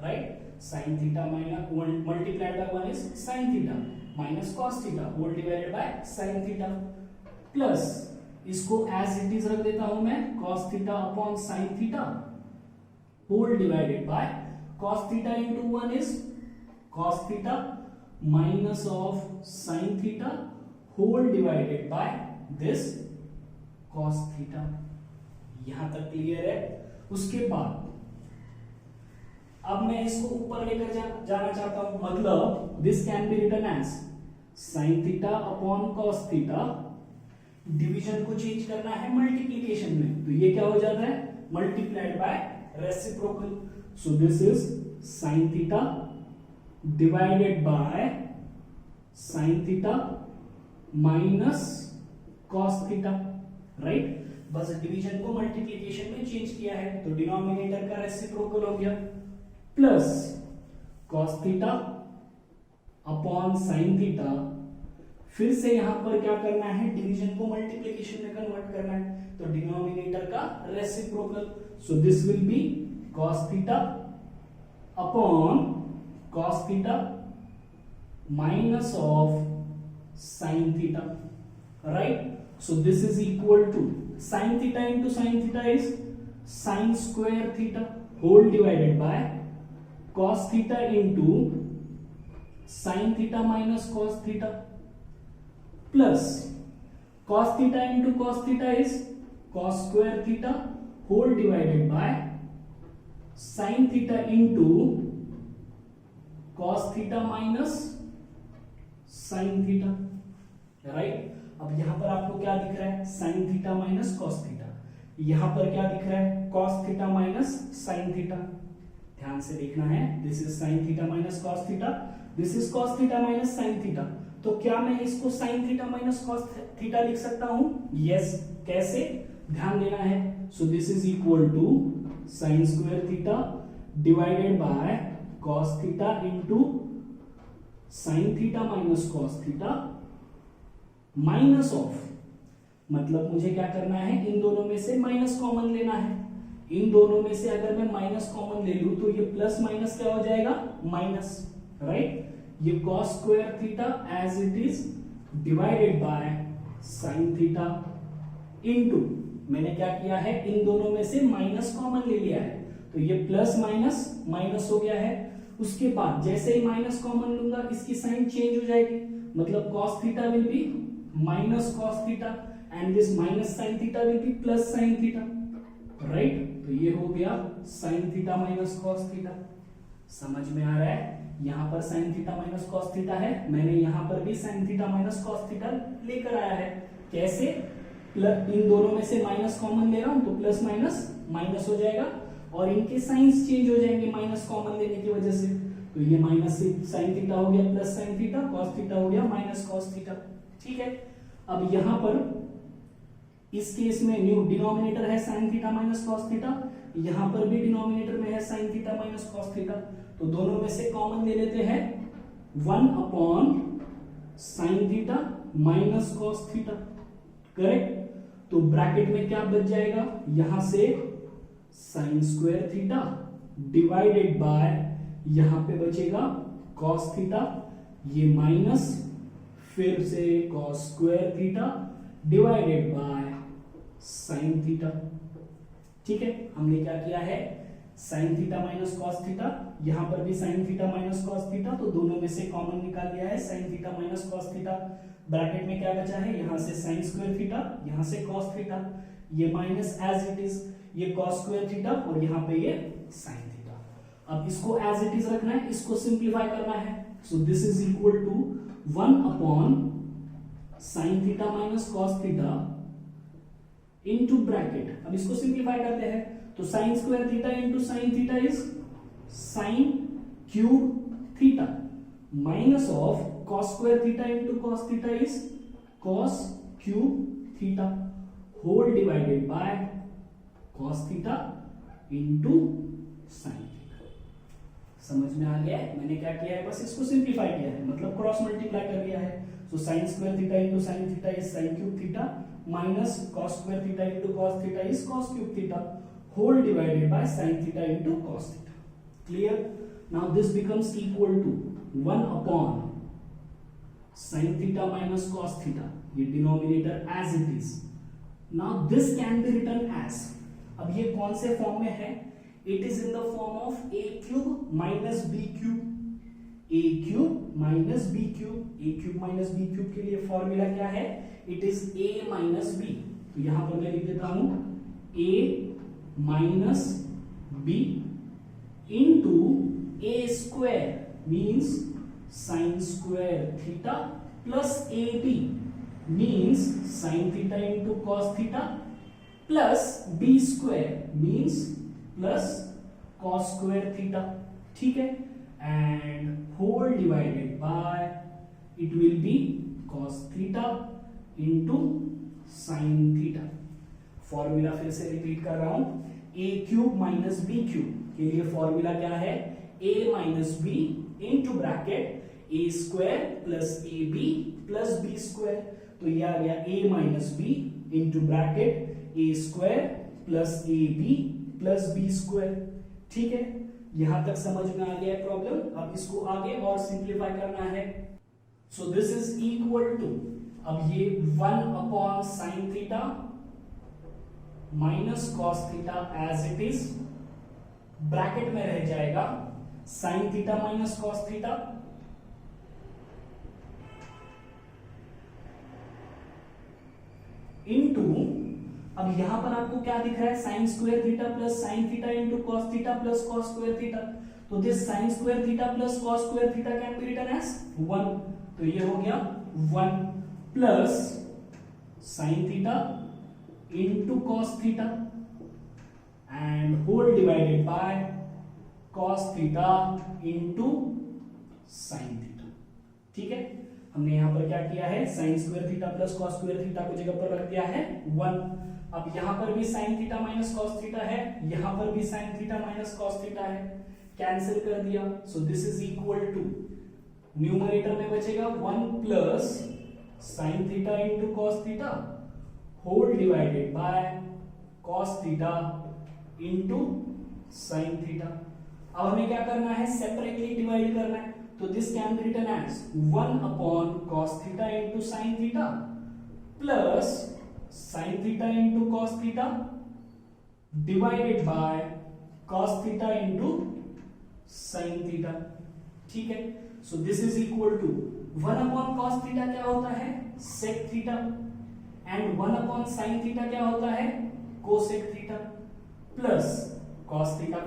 right. Sine theta minus multiplied by 1 is sine theta minus cos theta whole divided by sine theta plus इसको as it is रख देता हूं मैं cos theta upon sine theta whole divided by cos theta into 1 is cos theta minus of sine theta whole divided by this cos theta. यहां तक clear है। उसके बाद अब मैं इसको ऊपर लेकर जाना चाहता हूं, मतलब this can be written as sine theta upon cos theta, division को चेंज करना है मल्टीप्लीकेशन में, तो ये क्या हो जाता है multiplied by reciprocal, so this is sine theta divided by sine theta minus cos theta, right. बस डिवीजन को मल्टीप्लीकेशन में चेंज किया है, तो डिनोमिनेटर का रेसिप्रोकल हो गया plus cos theta upon sine theta, फिर से यहां पर क्या करना है, डिवीजन को मल्टीप्लिकेशन में कन्वर्ट करना है, तो डिनोमिनेटर का reciprocal, so this will be cos theta upon cos theta minus of sine theta, right. So this is equal to sine theta into sine theta is sine square theta whole divided by cos theta into sine theta minus cos theta plus cos theta into cos theta is cos square theta whole divided by sine theta into cos theta minus sine theta, right. अब यहां पर आपको क्या दिख रहा है, sine theta minus cos theta, यहां पर क्या दिख रहा है cos theta minus sine theta, ध्यान से देखना है, this is sine theta minus cos theta, this is cos theta minus sine theta, तो क्या मैं इसको sine theta minus cos theta लिख सकता हूं, यस। कैसे, ध्यान देना है, so this is equal to sine square theta divided by cos theta into sine theta minus cos theta minus of, मतलब मुझे क्या करना है, इन दोनों में से माइनस कॉमन लेना है, इन दोनों में से अगर मैं माइनस कॉमन ले लूं तो ये प्लस माइनस क्या हो जाएगा माइनस, राइट। ये cos square theta as it is divided by sine theta into, मैंने क्या किया है, इन दोनों में से माइनस कॉमन ले लिया है, तो ये प्लस माइनस माइनस हो गया है। उसके बाद जैसे ही माइनस कॉमन लूंगा इसकी साइन चेंज हो जाएगी, मतलब cos theta will B minus cos theta and this minus sine theta will B plus sine theta, right. तो ये हो गया sign theta minus cos theta, समझ में आ रहा है। यहां पर sign theta minus cos theta है, मैंने यहां पर भी sign theta minus cos theta लेकर आया है, कैसे, इन दोनों में से माइनस कॉमन ले रहा हूं तो प्लस माइनस माइनस हो जाएगा और इनके साइंस चेंज हो जाएंगे माइनस कॉमन लेने की वजह से, तो ये माइनस साइन थीटा हो गया plus sine theta, cos theta हो गया माइनस cos थीटा, ठीक है। अब यहां पर इस केस में न्यू डिनोमिनेटर है sine theta minus cos theta, यहां पर भी डिनोमिनेटर में है sine theta minus cos theta, तो दोनों में से कॉमन ले लेते हैं 1 upon sine theta minus cos theta, correct. तो ब्रैकेट में क्या बच जाएगा, यहां से sign square theta divided by, यहां पे बचेगा cos थीटा, ये माइनस फिर से cos square theta divided by sine theta, ठीक है। हमने क्या किया है, sine theta minus cos theta, यहां पर भी sign theta minus cos theta, तो दोनों में से कॉमन निकाल लिया है sine theta minus cos theta. Bracket में क्या बचा है, यहां से साइन स्क्वायर थीटा, यहां से कॉस थीटा, ये माइनस एज इट इज, ये कॉस स्क्वायर थीटा और यहां पे ये साइन थीटा। अब इसको एज इट इज रखना है, इसको सिंप्लीफाई करना है। So this is equal to 1 upon sine theta minus cos theta into bracket. अब इसको सिंप्लीफाई करते हैं तो sine square theta into sine theta is sine cube theta minus of cos square theta into cos theta is cos cube theta whole divided by cos theta into sin theta। समझ में आ गया है? मैंने क्या किया है, बस इसको सिंप्लीफाई किया है, मतलब क्रॉस मल्टीप्लाई कर दिया है। So sine square theta into sine theta is sine cube theta minus cos square theta into cos theta is cos cube theta whole divided by sin theta into cos theta। Clear? Now this becomes equal to 1 upon sin theta minus cos theta, ये denominator as it is। Now this can be written as, अब ये कौन से form में है, it is in the form of a cube minus b cube, a cube minus b cube, a cube minus b cube के लिए formula क्या है, it is a minus b, तो यहां पर मैं लिख देता हूं a minus b into a square means sin square theta plus ab means sin theta into cos theta plus b square means plus cos square theta, ठीक है, and whole divided by it will be cos theta into sin theta। Formula फिर से repeat कर रहा हूं, a cube minus b cube के लिए formula क्या है, a minus b into bracket a square plus a b plus b square, तो ये आ गया a minus b into bracket a square plus a b plus b square. ठीक है, यहां तक समझ में आ गया है प्रॉब्लम। अब इसको आगे और सिंप्लीफाई करना है। So this is equal to, अब ये 1 upon sine theta minus cos theta as it is, bracket में रह जाएगा sine theta minus cos theta into, अब यहां पर आपको क्या दिख रहा है, sine square theta plus sine theta into cos theta plus cos square theta, तो this sine square theta plus cos square theta can be written as 1, तो ये हो गया 1 plus sine theta into cos theta and whole divided by cos theta into sin theta. ठीक है, हमने यहां पर क्या किया है, sin square theta plus cos square theta को जगह पर रख दिया है 1। अब यहां पर भी sin theta minus cos theta है, यहां पर भी sin theta minus cos theta है, कैंसिल कर दिया। So this is equal to, numerator में बचेगा 1 plus sin theta into cos theta whole divided by cos theta into sin theta. अब हमें क्या करना है, सेपरेटली डिवाइड करना है, तो this can be written as 1 upon cos theta into sin theta plus sin theta into cos theta divided by cos theta into sin theta. ठीक है, so this is equal to 1 upon cos theta क्या होता है, sec theta, and 1 upon sin theta क्या होता है, cosec theta, plus cos theta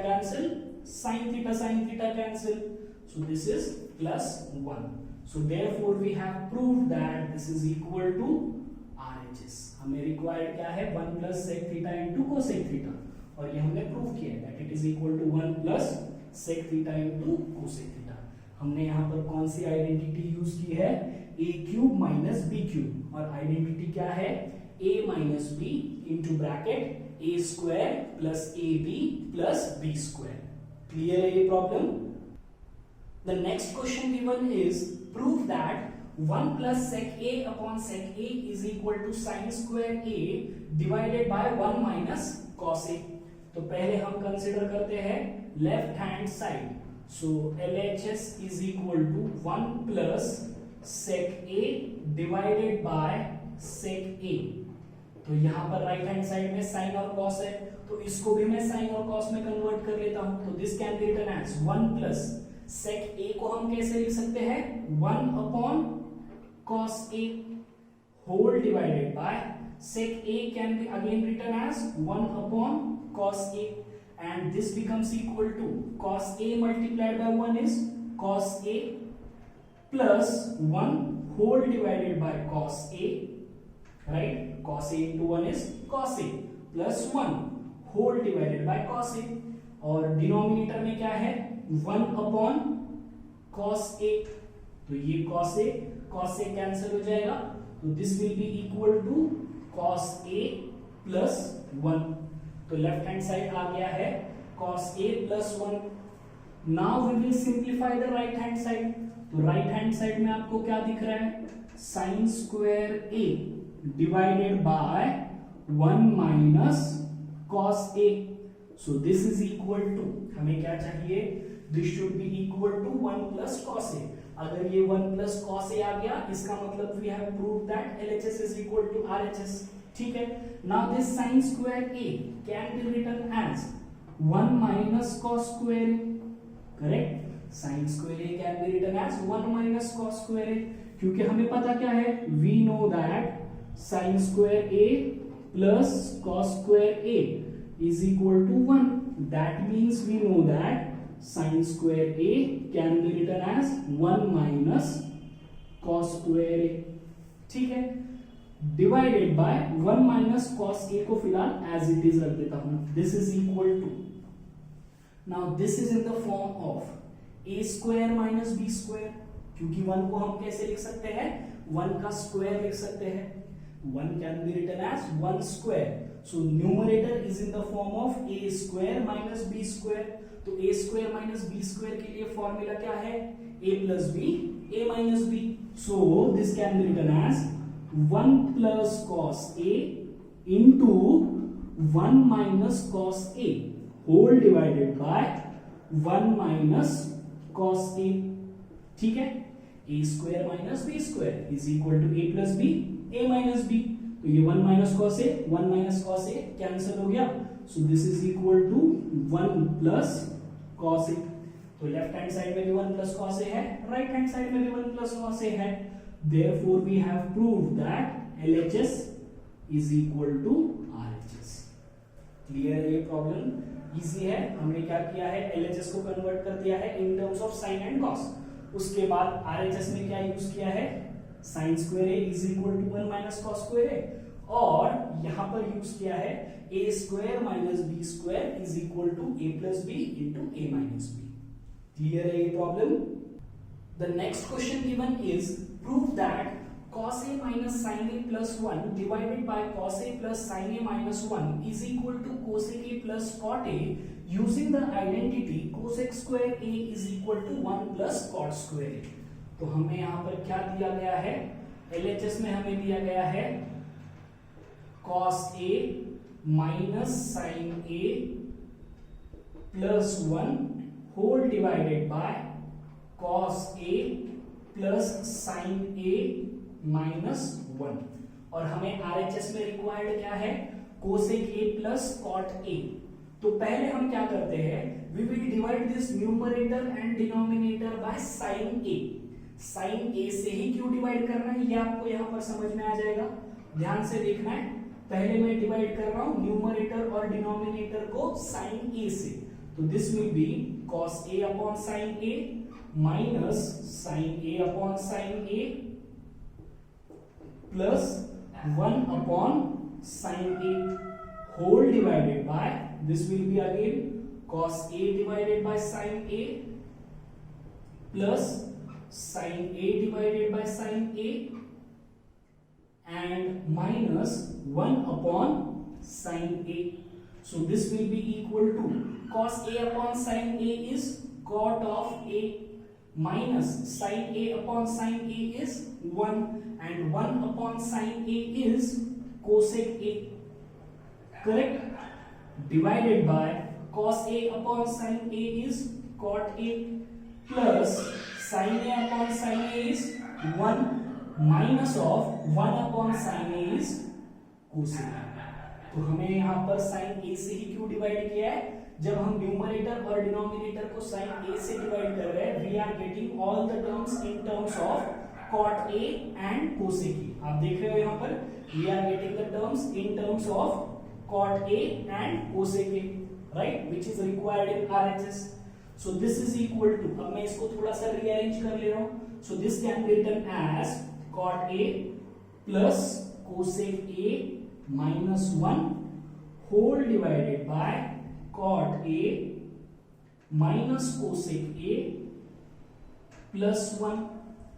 cancel, sin theta cancel, so this is plus 1। so therefore we have proved that this is equal to RHS। हमें required क्या है, 1 plus sec theta into cosec theta, और ये हमने prove किया है that it is equal to 1 plus sec theta into cosec theta। हमने यहाँ पर कौन सी आइडेंटिटी यूज की है, a cube minus b cube, और आइडेंटिटी क्या है, a minus b into bracket a square plus a b plus b square. Clear है ये problem. The next question given is prove that 1 plus sec a upon sec a is equal to sin square a divided by 1 minus cos a। तो पहले हम consider करते हैं left hand side, so LHS is equal to 1 plus sec a divided by sec a। तो यहाँ पर right hand side में sign और कॉस है, तो इसको भी मैं साइन और कॉस में कन्वर्ट कर लेता हूं। तो this can be written as 1 plus sec a को हम कैसे लिख सकते हैं 1 upon cos A whole divided by sec a can be again written as 1 upon cos a, and this becomes equal to cos a multiplied by 1 is cos a plus 1 whole divided by cos a, right? Cos a into 1 is cos a plus 1 whole divided by cos a, और denominator में क्या है 1 upon cos a, तो ये cos a cancel हो जाएगा, तो this will be equal to cos a plus 1, तो लेफ्ट हैंड साइड आ गया है cos a plus 1। Now we will simplify the right hand side, तो राइट हैंड साइड में आपको क्या दिख रहा है sin square a divided by 1 minus cos a, so this is equal to, हमें क्या चाहिए, this should be equal to 1 plus cos a। अगर ये 1 plus cos a आ गया, इसका मतलब we have proved that LHS is equal to RHS, ठीक है। Now this sin square a can be written as 1 minus cos square a, correct? Sin square a can be written as 1 minus cos square a, क्योंकि हमें पता क्या है, we know that sin square a plus cos square a is equal to 1, that means we know that sin square a can be written as 1 minus cos square a, ठीक है, divided by 1 minus cos a को फिलहाल as it is रख देता हूं, this is equal to, now this is in the form of a square minus b square, क्योंकि 1 को हम कैसे लिख सकते हैं 1 का स्क्वायर लिख सकते हैं, 1 can be written as 1 square, so numerator is in the form of a square minus b square, तो a square minus b square के लिए फॉर्मूला क्या है a plus b a minus b, so this can be written as 1 plus cos a into 1 minus cos a whole divided by 1 minus cos a, ठीक है, a square minus b square is equal to a plus b a minus b, तो ये 1 minus cos a 1 minus cos a cancel हो गया, so this is equal to 1 plus cos a, तो left hand side में भी 1 plus cos a है, right hand side में भी 1 plus cos a है, therefore we have proved that LHS is equal to RHS। Clear है, ये problem easy है, हमने क्या किया है LHS को कन्वर्ट कर दिया है in terms of sine and cos, उसके बाद RHS में क्या यूज किया है sin square a is equal to 1 minus cos square a, और यहां पर यूज किया है a square minus b square is equal to a plus b into a minus b। Clear है ये problem. The next question given is prove that cos a minus sin a plus 1 divided by cos a plus sin a minus 1 is equal to cosec a plus cot a using the identity cosec square a is equal to 1 plus cot square a। तो हमें यहां पर क्या दिया गया है, LHS में हमें दिया गया है cos a minus sin a plus 1 whole divided by cos a plus sin a minus 1, और हमें RHS में रिक्वायर्ड क्या है cosec a plus cot a। तो पहले हम क्या करते हैं, we will divide this numerator and denominator by sin a। sin a से ही क्यों डिवाइड करना है ये आपको यहां पर समझ में आ जाएगा, ध्यान से देखना है। पहले मैं डिवाइड कर रहा हूं न्यूमरेटर और डिनोमिनेटर को sin a से, तो this will be cos a upon sin a minus sin a upon sin a plus 1 upon sin a whole divided by, this will be again cos a divided by sin a plus sin a divided by sin a and minus 1 upon sin a, so this will be equal to cos a upon sin a is cot of a minus sin a upon sin a is 1 and 1 upon sin a is cosec a, correct, divided by cos a upon sin a is cot a plus sin a upon sin a is 1 minus of 1 upon sin a is cosec. तो हमें यहाँ पर sine ए से ही क्यों divide किया है? जब हम न्यूमरेटर और डिनोमिनेटर को साइन ए से डिवाइड कर रहे हैं, we are getting all the terms in terms of cot A and cosec A। आप देख रहे हो यहाँ पर we are getting the terms in terms of cot A and cosec A, right, which is required in RHS। so this is equal to, अब मैं इसको थोड़ा सा rearrange कर ले रहा हूँ, so this can be written as cot A plus cosec A minus 1 whole divided by cot A minus cosec A plus 1।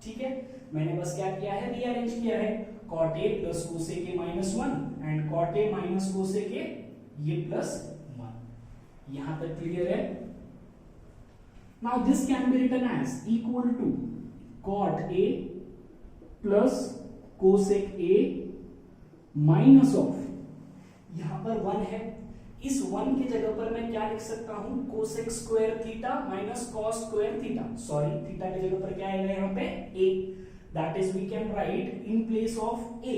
ठीक है, मैंने बस क्या किया है, रीअरेंज किया है, cot A plus cosec A minus 1 and cot A minus cosec A ये plus 1। यहां तक क्लियर है? Now this can be written as equal to cot A plus cosec A minus of, यहां पर 1 है, इस 1 की जगह पर मैं क्या लिख सकता हूं, cosec square theta minus cos square theta. Sorry, theta की जगह पर क्या आएगा यहाँ पे, a, that is we can write in place of a,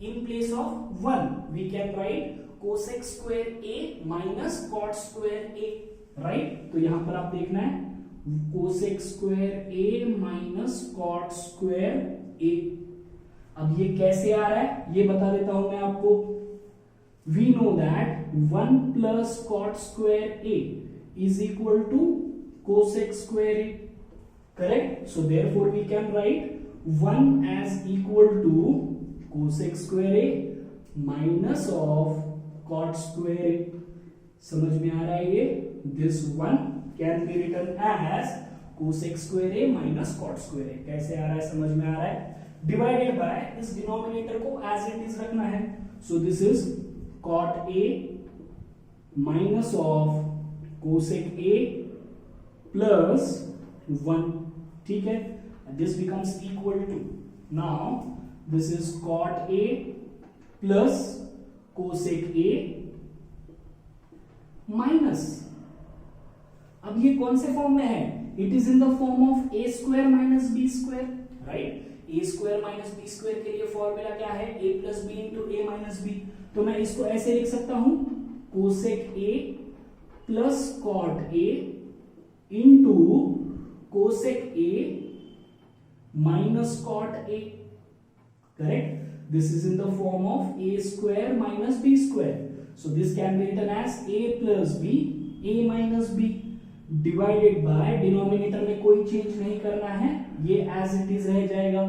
in place of 1 we can write cosec square a minus cot square a, right. तो यहां पर आप देखना है cosec square a minus cot square a। अब ये कैसे आ रहा है ये बता देता हूं मैं आपको। We know that 1 plus cot square A is equal to cosec square A, correct? So therefore we can write 1 as equal to cosec square A minus of cot square A। समझ में आ रहा है ये? This 1 can be written as cosec square A minus cot square A। कैसे आ रहा है, समझ में आ रहा है? Divided by इस डिनोमिनेटर को as it is रखना है। So this is cot A minus of cosec A plus 1, ठीक है, this becomes equal to, now this is cot A plus cosec A minus, अब ये कौन से फॉर्म में है, it is in the form of a square minus b square, right। a square minus b square के लिए formula क्या है, a plus b into a minus b। तो मैं इसको ऐसे लिख सकता हूं, cosec A plus cot A into cosec A minus cot A, correct. This is in the form of a square minus b square. So this can be written as a plus b a minus b divided by, denominator में कोई change नहीं करना है, ये as it is रह जाएगा,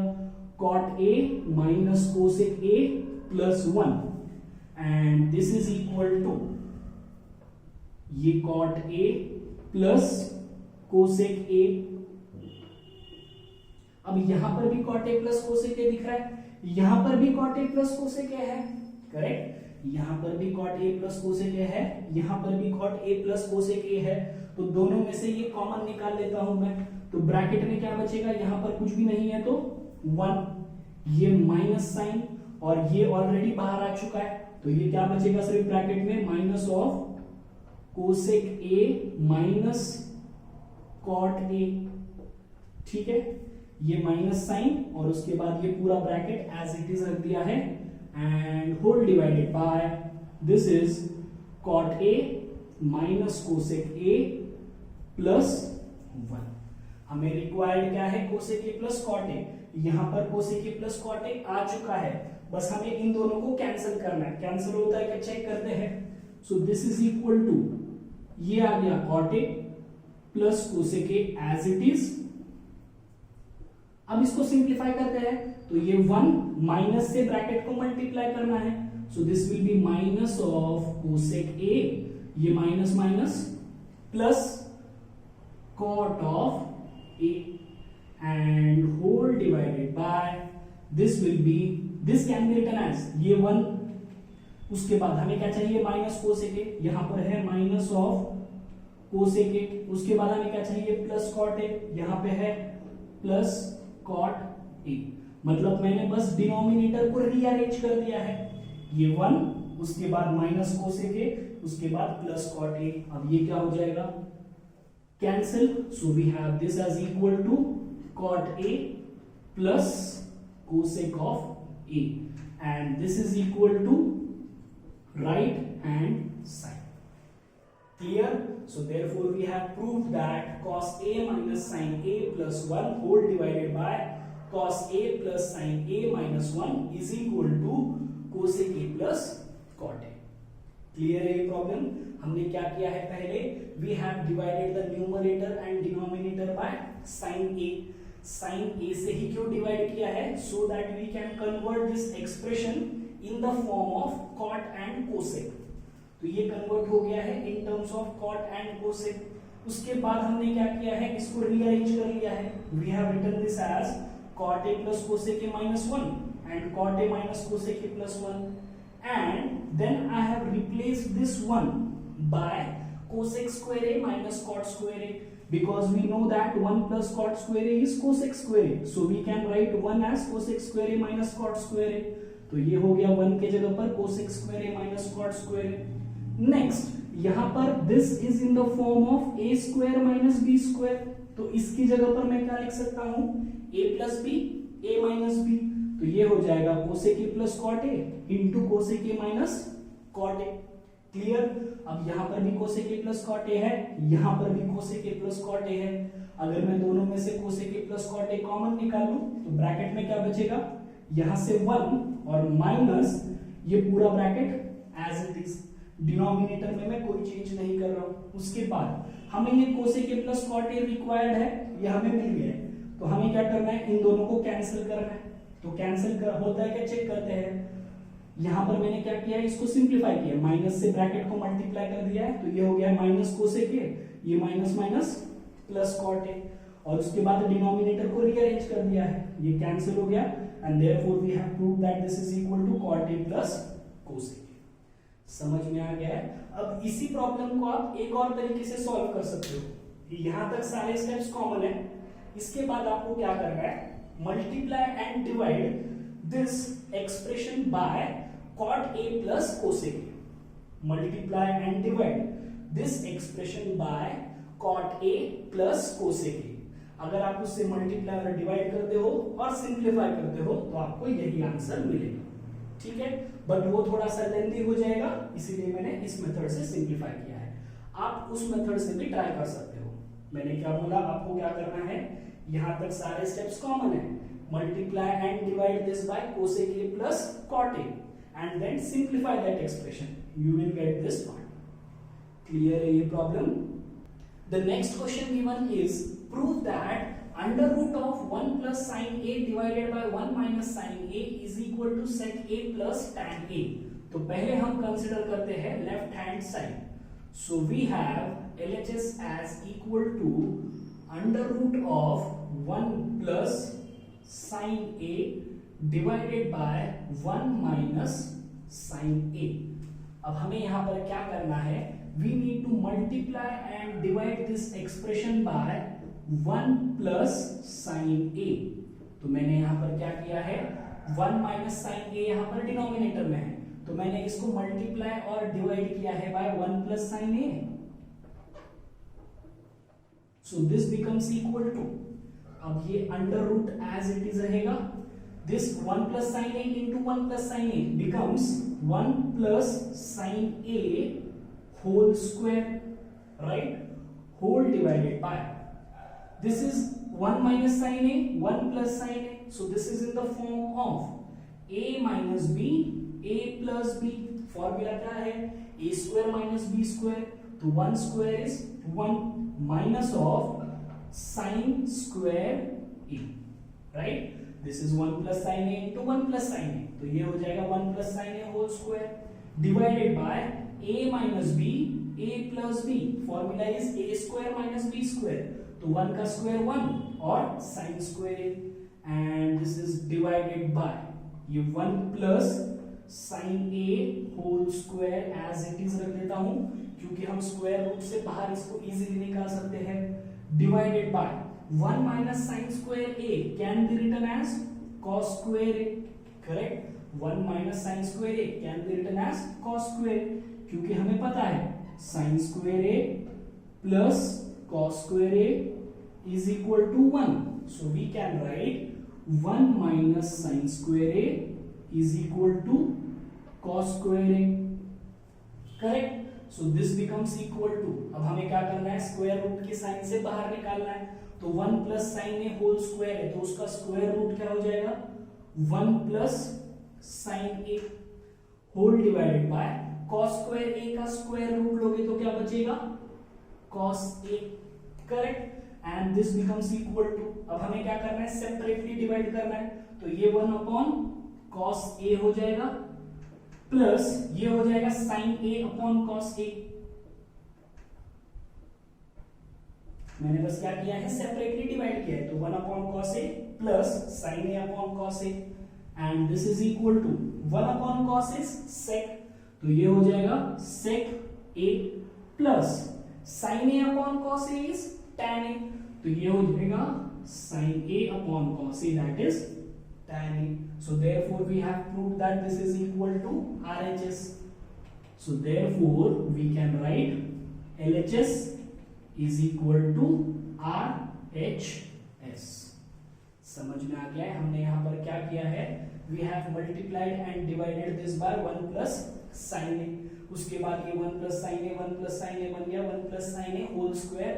cot A minus cosec A plus 1 and this is equal to ये cot A plus cosec A। अब यहां पर भी cot A plus cosec A दिख रहा है, यहां पर भी cot A plus cosec A है, करेक्ट, यहां पर भी cot A plus cosec A है, यहां पर भी cot A plus cosec A है। तो दोनों में से ये कॉमन निकाल लेता हूं मैं, तो ब्रैकेट में क्या बचेगा, यहां पर कुछ भी नहीं है तो 1, ये माइनस साइन और ये ऑलरेडी बाहर आ चुका है, तो ये क्या बचेगा सिर्फ ब्रैकेट में, minus of cosec A minus cot A, ठीक है, ये माइनस साइन और उसके बाद ये पूरा ब्रैकेट एज इट इज रख दिया है and whole divided by this is cot A minus cosec A plus 1। हमें रिक्वायर्ड क्या है, cosec A plus cot A। यहां पर cosec A plus cot A आ चुका है, बस हमें इन दोनों को कैंसिल करना है। कैंसिल होता है क्या, चेक करते हैं। So this is equal to, ये आ गया cot A plus cosec A as it is. अब इसको सिंप्लीफाई करते हैं, तो ये 1 माइनस से ब्रैकेट को मल्टीप्लाई करना है, so this will B minus of cosec A, ये minus minus plus cot of A and whole divided by this will be, this can be written as ये 1, उसके बाद हमें क्या चाहिए, माइनस कोसेक A, यहां पर है माइनस ऑफ कोसेक A, उसके बाद हमें क्या चाहिए, प्लस कॉट A, यहां पे है प्लस कॉट A। मतलब मैंने बस डिनोमिनेटर को रीअरेंज कर दिया है, ये 1, उसके बाद माइनस कोसेक A, उसके बाद प्लस कॉट A। अब ये क्या हो जाएगा, cancel, so we have this as equal to cot A plus cosec of A and this is equal to right hand side. Clear? So therefore we have proved that cos A minus sin A plus 1 whole divided by cos A plus sin A minus 1 is equal to cosec A plus cot A. Clear है ये problem? हमने क्या किया है पहले? We have divided the numerator and denominator by sin A. sin A से ही क्यों divide किया है? So that we can convert this expression in the form of cot and cosec. तो ये कन्वर्ट हो गया है in terms of cot and cosec. उसके बाद हमने क्या किया है? इसको रीअरेंज कर लिया है. We have written this as cot A plus cosec A minus 1 and cot A minus cosec A plus 1. And then I have replaced this one by cosec square A minus cot square A, because we know that 1 plus cot square A is cosec square A, so we can write 1 as cosec square A minus cot square A. तो ये हो गया 1 के जगह पर cosec square A minus cot square A. Next यहाँ पर this is in the form of a square minus b square, तो इसकी जगह पर मैं क्या लिख सकता हूँ? a plus b, a minus b. तो ये हो जाएगा cosec A plus cot A into cosec A minus cot A. Clear? अब यहाँ पर भी cosec A plus cot A है, यहाँ पर भी cosec A plus cot A है. अगर मैं दोनों में से cosec A plus cot A common निकालूं तो ब्रैकेट में क्या बचेगा? यहाँ से 1 और माइनस ये पूरा bracket as it is. Denominator में मैं कोई चेंज नहीं कर रहा हूँ. उसके बाद हमें ये cosec A plus cot A required है, ये हमें मिल गया है. तो हमें क्या करना है? इन दोनों को कैंसिल करना है. तो कैंसिल कर होता है क्या? चेक करते हैं. यहां पर मैंने क्या किया है? इसको सिंप्लीफाई किया, माइनस से ब्रैकेट को मल्टीप्लाई कर दिया है. तो ये हो गया माइनस cosec A, ये minus minus plus cot A, और उसके बाद डिनोमिनेटर को रीअरेंज कर दिया है. ये कैंसिल हो गया and therefore we have proved that this is equal to cot A plus cosec A. समझ में आ गया है? अब इसी प्रॉब्लम को आप एक और तरीके से सॉल्व कर सकते हो. यहां तक सारे स्टेप्स कॉमन है. इसके बाद आपको क्या करना है? Multiply and divide this expression by cot A plus cosec A. Multiply and divide this expression by cot A plus cosec A. अगर आप उससे मल्टीप्लाई और डिवाइड करते हो और सिंप्लीफाई करते हो तो आपको यही आंसर मिलेगा. ठीक है? बट वो थोड़ा सा लेंथी हो जाएगा, इसीलिए मैंने इस मेथड से सिंप्लीफाई किया है. आप उस मेथड से भी ट्राई कर सकते हो. मैंने क्या बोला? आपको क्या करना है? यहां तक सारे स्टेप्स कॉमन है. Multiply and divide this by cosec A plus cot A and then simplify that expression. You will get this part. Clear है ये problem? The next question given is prove that under root of 1 plus sin A divided by 1 minus sin A is equal to sec A plus tan A. तो पहले हम consider करते हैं left hand side. So we have LHS as equal to under root of 1 plus sin A divided by 1 minus sin A. अब हमें यहां पर क्या करना है? We need to multiply and divide this expression by 1 plus sin A. तो मैंने यहां पर क्या किया है? 1 minus sin A यहां पर डिनोमिनेटर में है, तो मैंने इसको मल्टीप्लाई और डिवाइड किया है by 1 plus sin A. So this becomes equal to, अब ये under root as it is रहेगा. This 1 plus sin A into 1 plus sin A becomes 1 plus sin A whole square, right? Whole divided by, this is 1 minus sin A, 1 plus sin A. So this is in the form of A minus B, A plus B. Formula क्या है? A square minus B square. तो 1 square is 1 minus of sin square A, right? This is 1 plus sin A into 1 plus sin A. तो ये हो जाएगा 1 plus sin A whole square divided by A minus B, A plus B. Formula is A square minus B square. तो 1 का square 1 और sin square A, and this is divided by ये 1 plus sin A whole square as it is रख देता हूँ, क्योंकि हम square root से बाहर इसको इजीली निकाल सकते हैं. Divided by 1 minus sin square A can be written as cos square A. Correct? 1 minus sin square A can be written as cos square A, क्योंकि हमें पता है sin square A plus cos square A is equal to 1. So we can write 1 minus sin square A is equal to cos square a, correct. So this becomes equal to, अब हमें क्या करना है, square root के sign से बाहर निकालना है. तो 1 प्लस साइन ए होल स्क्वायर है, तो उसका स्क्वायर रूट क्या हो जाएगा, 1 plus sine A whole divided by cos square a का स्क्वायर रूट लोगे तो क्या बचेगा, cos a, correct. And this becomes equal to, अब हमें क्या करना है, सेपरेटली डिवाइड करना है. तो ये 1 अपॉन कॉस ए हो जाएगा प्लस ये हो जाएगा साइन ए अपॉन कॉस ए. मैंने बस क्या किया है, सेपरेटली डिवाइड किया है. तो 1 upon cos A plus sine A upon cos a, and this is equal to 1 upon cos is sec, तो ये हो जाएगा sec a plus sine A upon cos a is tan a, तो ये हो जाएगा sin a upon cos a, that is tan a. So therefore we have proved that this is equal to RHS. So therefore we can write LHS is equal to RHS. समझ में आ गया है. हमने यहाँ पर क्या किया है, we have multiplied and divided this by 1 plus sin a. उसके बाद ये 1 plus sin a, 1 plus sin a बन गया 1 plus sin a whole square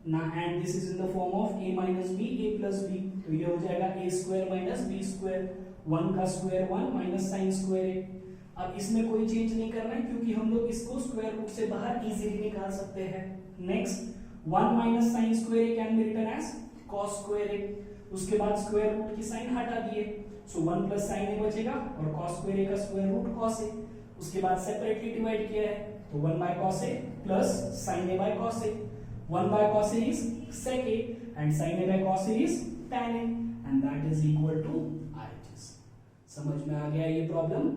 ना, and this is in the form of a minus b a plus b, तो ये हो जाएगा a square minus b square, 1 का square 1 minus sine square a. अब इसमें कोई चेंज नहीं करना है क्योंकि हम लोग इसको स्क्वायर रूट से बाहर इजीली निकाल सकते हैं. Next 1 minus sine square a can be written as cos square a. उसके बाद स्क्वायर रूट की साइन हटा दिए, सो 1 प्लस साइन a बचेगा और cos स्क्वायर a का स्क्वायर रूट cos a. उसके बाद सेपरेटली डिवाइड किया है, तो 1 by cos a plus sin a by cos a. 1 by cos a is sec a and sin a by cos a is tan a, and that is equal to RHS. समझ में आ गया ये problem.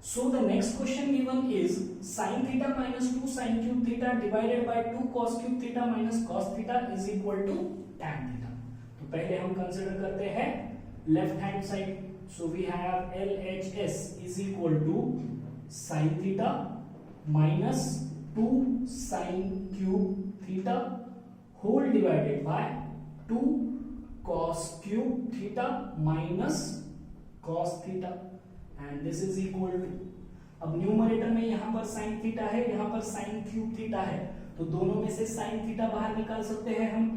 So the next question given is sin theta minus 2 sin cube theta divided by 2 cos cube theta minus cos theta is equal to tan theta. तो पहले हम consider करते हैं left hand side. So we have LHS is equal to sin theta minus 2 sin cube theta whole divided by 2 cos cube theta minus cos theta, and this is equal to, अब numerator में यहाँ पर sin theta है, यहाँ पर sin cube theta है, तो दोनों में से sin theta बाहर निकाल सकते हैं हम.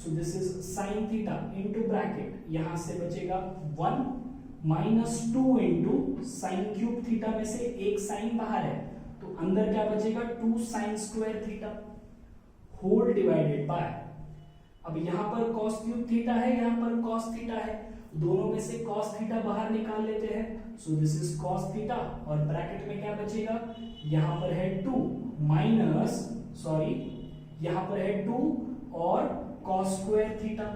so this is sin theta into bracket, यहाँ से बचेगा 1 minus 2 into sin cube theta में से एक sin बाहर है, तो अंदर क्या बचेगा 2 sin square theta whole divided by, अब यहाँ पर cos क्यूब थीटा है, यहाँ पर cos थीटा है, दोनों में से cos थीटा बाहर निकाल लेते हैं. So this is cos theta और ब्रैकेट में क्या बचेगा, यहाँ पर है 2 माइनस, सॉरी यहाँ पर है 2 और cos square theta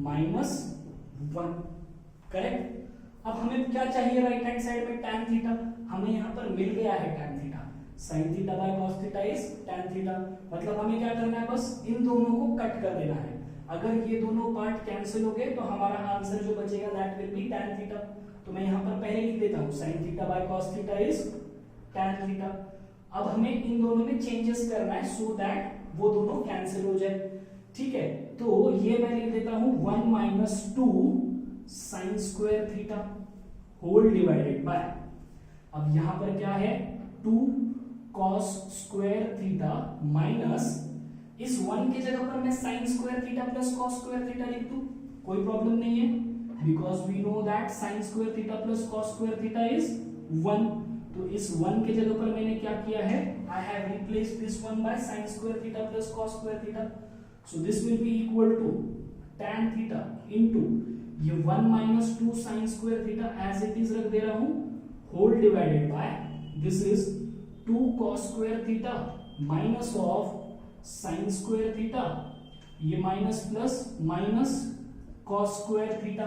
minus 1, correct. अब हमें क्या चाहिए, राइट हैंड साइड में tan थीटा, हमें यहाँ पर मिल गया है tan theta. sin theta by cos theta is tan theta, मतलब हमें क्या करना है, बस इन दोनों को कट कर देना है. अगर ये दोनों पार्ट कैंसिल हो गए तो हमारा आंसर जो बचेगा that will be tan theta. तो मैं यहाँ पर पहले लिख देता हूँ sin theta by cos theta is tan theta. अब हमें इन दोनों में चेंजेस करना है सो दैट वो दोनों कैंसिल हो जाए, ठीक है. तो ये मैं लिख देता हूँ 1 minus 2 sin square theta whole divided by, अब यहाँ पर क्या है 2 cos स्क्वायर थीटा माइनस, इस 1 की जगह पर मैं sin square theta plus cos square theta लिख दूं, कोई प्रॉब्लम नहीं है, because we know that sin square theta plus cos square theta is 1. तो इस 1 के जगह पर मैंने क्या किया है, I have replaced this 1 by sin square theta plus cos square theta. So this will be equal to tan theta into ये 1 minus 2 sin square theta as it is रख दे रहा हूं whole divided by this is 2 cos square theta minus of sin square theta, ये minus plus minus cos square theta,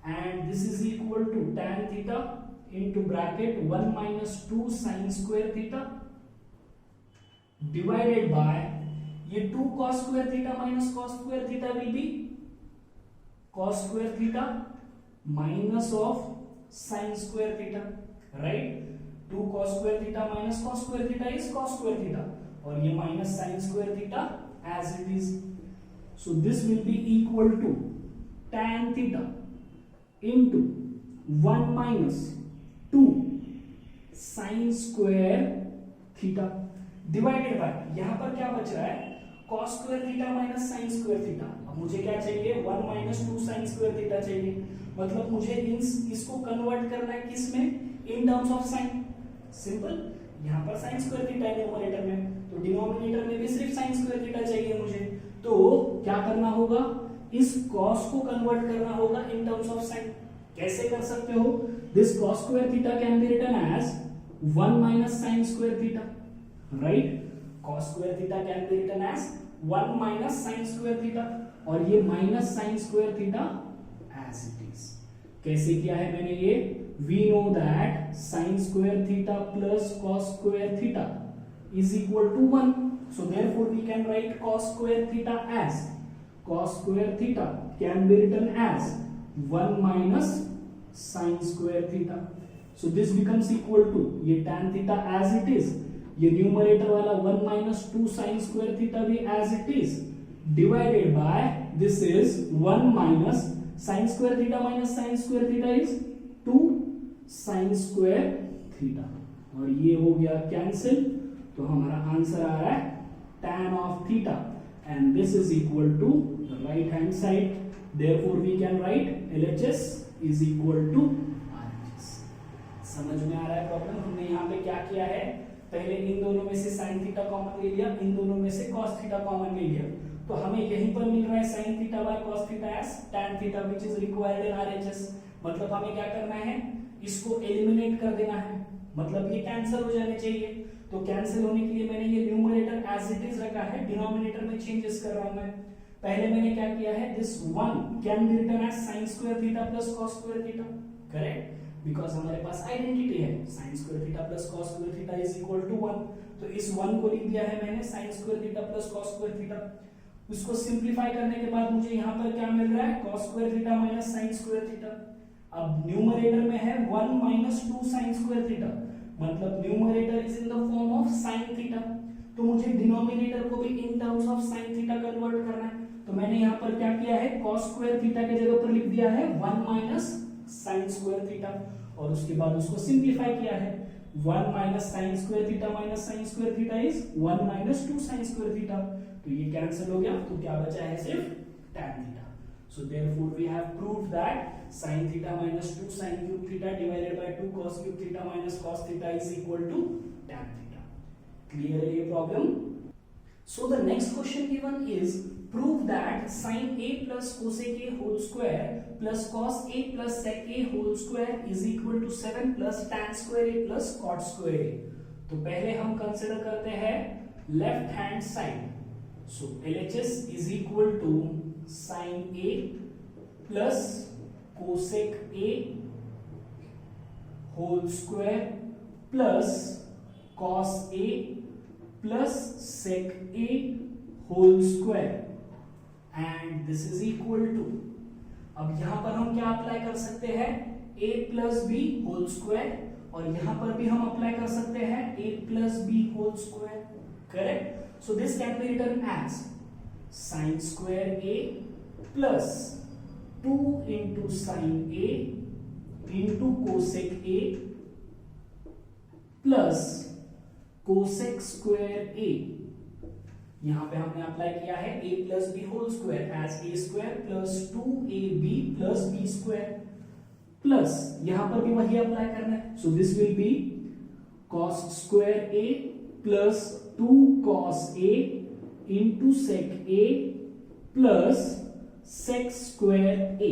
and this is equal to tan theta into bracket 1 minus 2 sin square theta divided by ये 2 cos square theta minus cos square theta will be cos square theta minus of sin square theta, right. 2 cos square theta minus cos square theta is cos square theta, और ये minus sin square theta as it is. So this will be equal to tan theta into 1 minus 2 sine square theta divided by, यहां पर क्या बच रहा है, cos square theta minus sine square theta. अब मुझे क्या चाहिए, 1 माइनस 2 साइन स्क्वायर थीटा चाहिए, मतलब मुझे इसको कन्वर्ट करना है किस में, इन टर्म्स ऑफ साइन। सिंपल, यहाँ पर साइन स्क्वायर थीटा है न्यूमरेटर में, तो डिनोमिनेटर में भी सिर्फ साइन स्क्वायर थीटा चाहिए मुझे। तो क्या करना होगा, इस cos को कन्वर्ट करना होगा इन टर्म्स ऑफ साइन। कैसे कर सकते हो, this cos square theta can be written as 1 minus sine square theta, right. cos square theta can be written as 1 minus sine square theta, और ये minus sine square theta as it is. कैसे किया है मैंने ये, we know that sin square theta plus cos square theta is equal to 1, so therefore we can write cos square theta as, cos square theta can be written as 1 minus sin square theta, so this becomes equal to, ये tan theta as it is, ये numerator वाला 1 minus 2 sin square theta भी as it is, divided by this is 1 minus sin square theta minus sin square theta is 2 sin square theta, और ये हो गया cancel, तो हमारा आंसर आ रहा है tan of theta, and this is equal to the right hand side, therefore we can write LHS is equal to RHS। समझ में आ रहा है प्रॉब्लम, हमने यहाँ पे क्या किया है, पहले इन दोनों में से sin थीटा कॉमन ले लिया, इन दोनों में से cos थीटा कॉमन ले लिया, तो हमें यहीं पर मिल रहा है sin theta by cos theta as tan theta which is required in RHS। मतलब हमें क्या करना है, इसको एलिमिनेट कर देना है, मतलब ये कैंसिल हो जाने चाहिए। तो कैंसिल होने के लिए मैंने ये न्यूमरेटर एज इट इज रखा है, डिनोमिनेटर में चेंजेस कर रहा हूं मैं। पहले मैंने क्या किया है, this 1 can be written as sin square theta plus cos square theta, correct, because हमारे पास आइडेंटिटी है sin square theta plus cos square theta is equal to 1, तो इस 1 को लिख दिया है मैंने sin square theta plus cos square theta. उसको सिंपलीफाई करने के बाद मुझे यहाँ पर क्या मिल रहा है, cos square theta minus sin square theta. अब न्यूमरेटर में है 1 माइनस 2 साइन स्क्वायर थीटा, मतलब numerator is in the form of sine theta, तो मुझे डिनोमिनेटर को भी इन terms of sine theta convert करना है। तो मैंने यहाँ पर क्या किया है, cos स्क्वायर थीटा के जगह पर लिख दिया है 1 माइनस साइन स्क्वायर थीटा, और उसके बाद उसको सिंपलीफाई किया है, 1 minus sine square theta minus sine square theta is 1 minus 2 sine square theta, तो ये कैंसिल हो गया, तो क्या बचा है सिर्फ tan theta. So therefore we have proved that sin theta minus 2 sin cube theta divided by 2 cos cube theta minus cos theta is equal to tan theta. Clear है ये problem? So the next question given is prove that sin a plus cosec a whole square plus cos a plus sec a whole square is equal to 7 plus tan square a plus cot square a। तो पहले हम consider करते हैं left hand side, so LHS is equal to sin a plus cosec a whole square plus cos a plus sec a whole square, and this is equal to, अब यहां पर हम क्या अप्लाई कर सकते हैं, a plus b whole square, और यहां पर भी हम अप्लाई कर सकते हैं a plus b whole square, correct? So this can be written as sin square a plus 2 into sin a into cosec a plus cosec square a। यहां पे हमने अप्लाई किया है a plus b whole square as a square plus 2ab plus b square, plus यहां पर भी वही apply करना है, so this will be cos square a plus 2 cos a into sec a plus sec square a,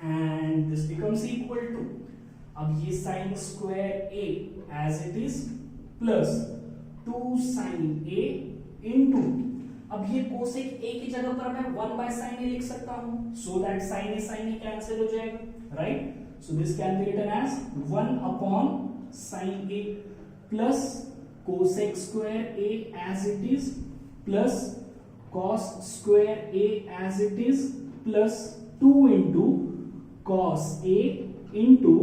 and this becomes equal to, अब ये sin square a as it is plus 2 sin a into, अब ये cosec a की जगह पर मैं 1 by sin a लिख सकता हूं, so that sin a cancel हो जाएगा, right? So this can be written as 1 upon sin a plus cosec square a as it is plus cos square a as it is plus 2 into cos a into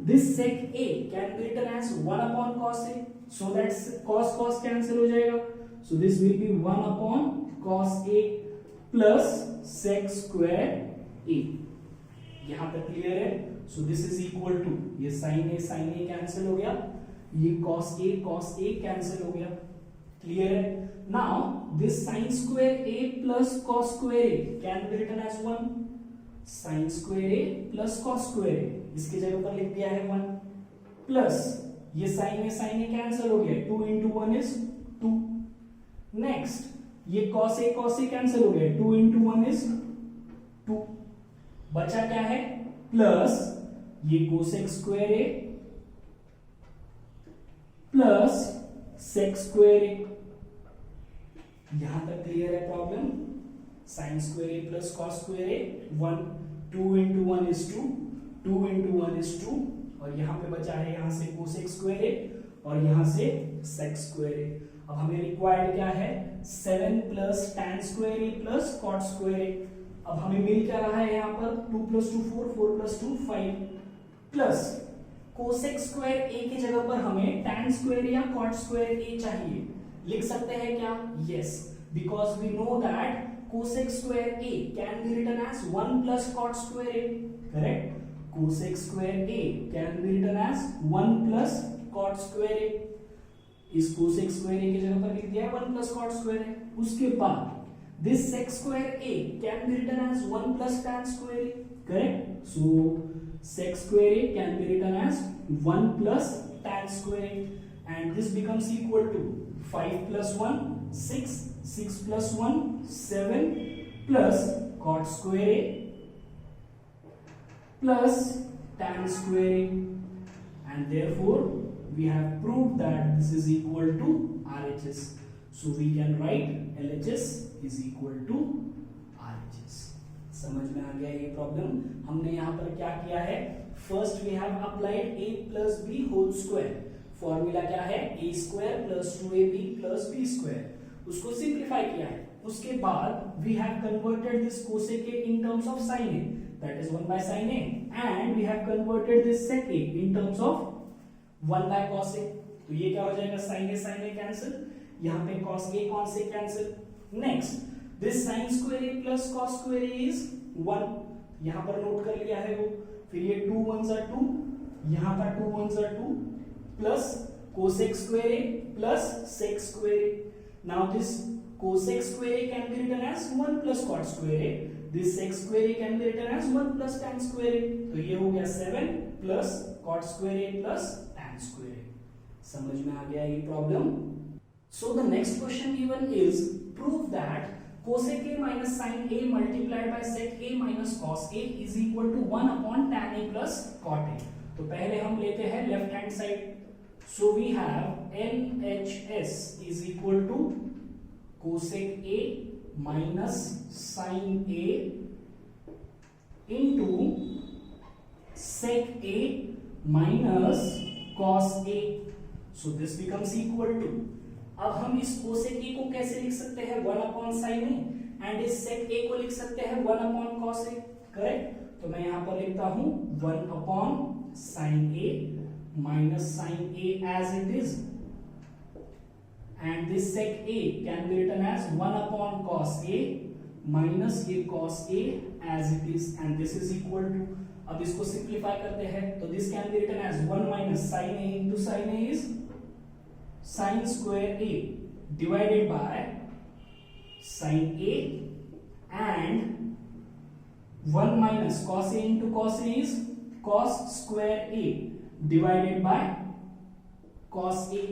this sec a can be written as 1 upon cos a, so that cos cancel हो जाएगा, so this will be 1 upon cos a plus sec square a। यहाँ तक clear है? So this is equal to, ये sine A cancel हो गया, ये cos a cancel हो गया, क्लियर है। Now this sin square a plus cos square a can be written as 1, sin square a plus cos square a, इसकी जगह पर लिख दिया है 1, प्लस ये sin a कैंसिल हो गया, 2 into 1 is 2, नेक्स्ट ये cos a कैंसिल हो गया, 2 into 1 is 2, बचा क्या है, प्लस ये cosec square a plus sec square a, यहां तक क्लियर है problem. sin square a plus cos square a 1, 2 into 1 is 2, 2 into 1 is 2, और यहां पे बचा है यहां से cosec square a और यहां से sec square a। अब हमें रिक्वायर्ड क्या है, 7 plus tan square a plus cot square a। अब हमें मिल क्या रहा है यहाँ पर, 2 plus 2 4, 4 plus 2 5, plus cosec square a की जगह पर हमें tan square या cot square a चाहिए, लिख सकते हैं क्या, yes, because we know that cosec square a can be written as 1 plus cot square a, correct, cosec square a can be written as 1 plus cot square a, इस cosec square a की जगह पर लिख दिया है 1 plus cot square a। उसके बाद this sec square a can be written as 1 plus tan square a, correct, so sec square a can be written as 1 plus tan square a, and this becomes equal to 5 plus 1 6, 6 plus 1 7 plus cot square a plus tan square a, and therefore we have proved that this is equal to RHS, so we can write LHS is equal to RHS। समझ में आ गया ये problem. हमने यहाँ पर क्या किया है, first we have applied a plus b whole square, formula क्या है, a square plus 2ab plus b square, उसको सिंप्लीफाई किया है। उसके बाद we have converted this cosec a in terms of sin a, that is 1 by sin a, and we have converted this sec a in terms of 1 by cos a, तो ये क्या हो जाएगा, sin a कैंसिल, यहाँ पे cos a cancel, next this sin square a plus cos square a is 1, यहाँ पर note कर लिया है वो, फिर ये 2 1s are 2, यहाँ पर 2 1s are 2, plus cosec square a plus sec square a, now this cosec square a can be written as 1 plus cot square a, this sec square a can be written as 1 plus tan square a, तो ये हो गया 7 plus cot square a plus tan square a। समझ में आ गया ये problem. So the next question given is prove that cosec a minus sin a multiplied by sec a minus cos a is equal to 1 upon tan a plus cot a। तो पहले हम लेते हैं left hand side, so we have LHS is equal to cosec a minus sin a into sec a minus cos a, so this becomes equal to, अब हम इस cosec a को कैसे लिख सकते हैं, 1 upon sin a, एंड इस sec a को लिख सकते हैं 1 upon cos a, करेक्ट, तो मैं यहां पर लिखता हूं 1 upon sin a minus sin a as it is, and this sec a can be written as 1 upon cos a minus a cos a as it is, and this is equal to, अब इसको simplify करते हैं तो this can be written as 1 minus sin a into sin a is sin square a divided by sin a, and 1 minus cos a into cos a is cos square a divided by cos a,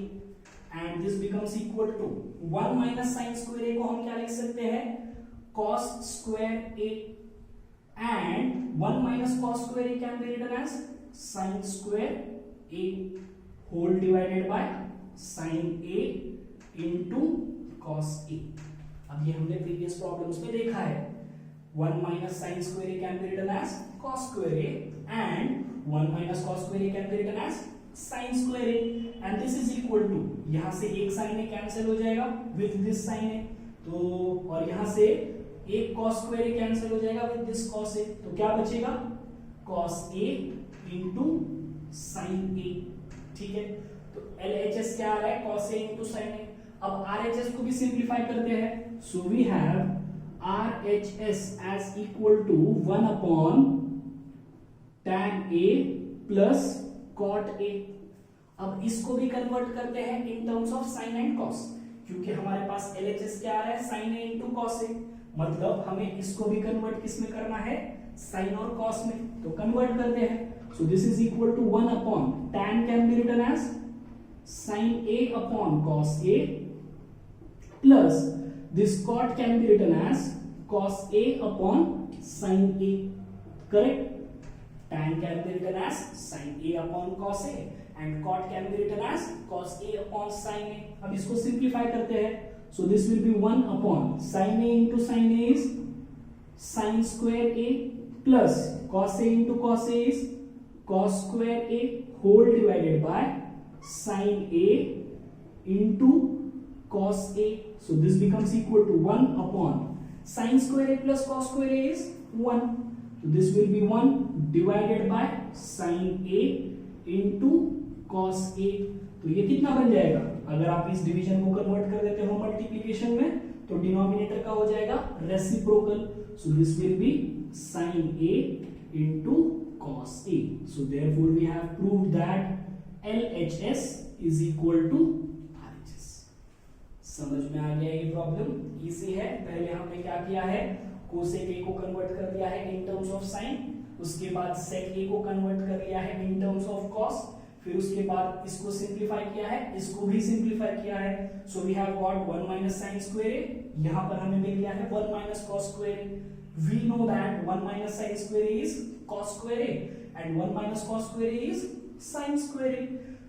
and this becomes equal to 1 minus sin square a को हम क्या लिख सकते हैं, cos square a, and 1 minus cos square a can be written as sin square a whole divided by sin a into cos a। अब ये हमने previous problems में देखा है, 1 minus sin square a can be written as cos square a, and 1 minus cos square a can be written as sin square a, and this is equal to, यहाँ से एक sin a cancel हो जाएगा with this sin a, तो और यहाँ से एक cos square a कैंसिल हो जाएगा with this cos a, तो क्या बचेगा, cos a into sin a, ठीक है, तो LHS क्या आ रहा है, cos a into sin a। अब RHS को भी सिंप्लीफाई करते हैं, so we have RHS as equal to 1 upon tan A plus cot A. अब इसको भी कन्वर्ट करते हैं in terms of sine and cos, क्योंकि हमारे पास LHS क्या आ रहा है, sine A into cos A, मतलब हमें इसको भी कन्वर्ट किस में करना है, साइन और कॉस में। तो कन्वर्ट करते हैं। So this is equal to 1 upon tan can be written as sine A upon cos A plus this cot can be written as cos A upon sin A, correct? Tan can be written as sin A upon cos A and cot can be written as cos A upon sin A. अब इसको simplify करते हैं, so this will be 1 upon sin A into sin A is sin square A plus cos A into cos A is cos square A whole divided by sin A into cos A. So this becomes equal to 1 upon sin square A plus cos square A is 1. So this will be 1 divided by sin A into cos A. तो ये कितना बन जाएगा, अगर आप इस division को convert कर देते हो मल्टीप्लिकेशन में, तो डिनोमिनेटर का हो जाएगा reciprocal. So this will B sin A into cos A. So therefore we have proved that LHS is equal to RHS. समझ में आ गया ये प्रॉब्लम, इजी है. पहले हमने क्या किया है, कोसेक ए को कन्वर्ट कर दिया है इन टर्म्स ऑफ साइन, उसके बाद सेक ए को कन्वर्ट कर लिया है इन टर्म्स ऑफ कॉस, फिर उसके बाद इसको सिंप्लीफाई किया है, इसको भी सिंप्लीफाई किया है. So we have got 1 minus sine square a, यहां पर हमें मिल गया है 1 minus cos square a. We know that 1 minus sine square A is cos square a and 1 minus cos square A is sine square a.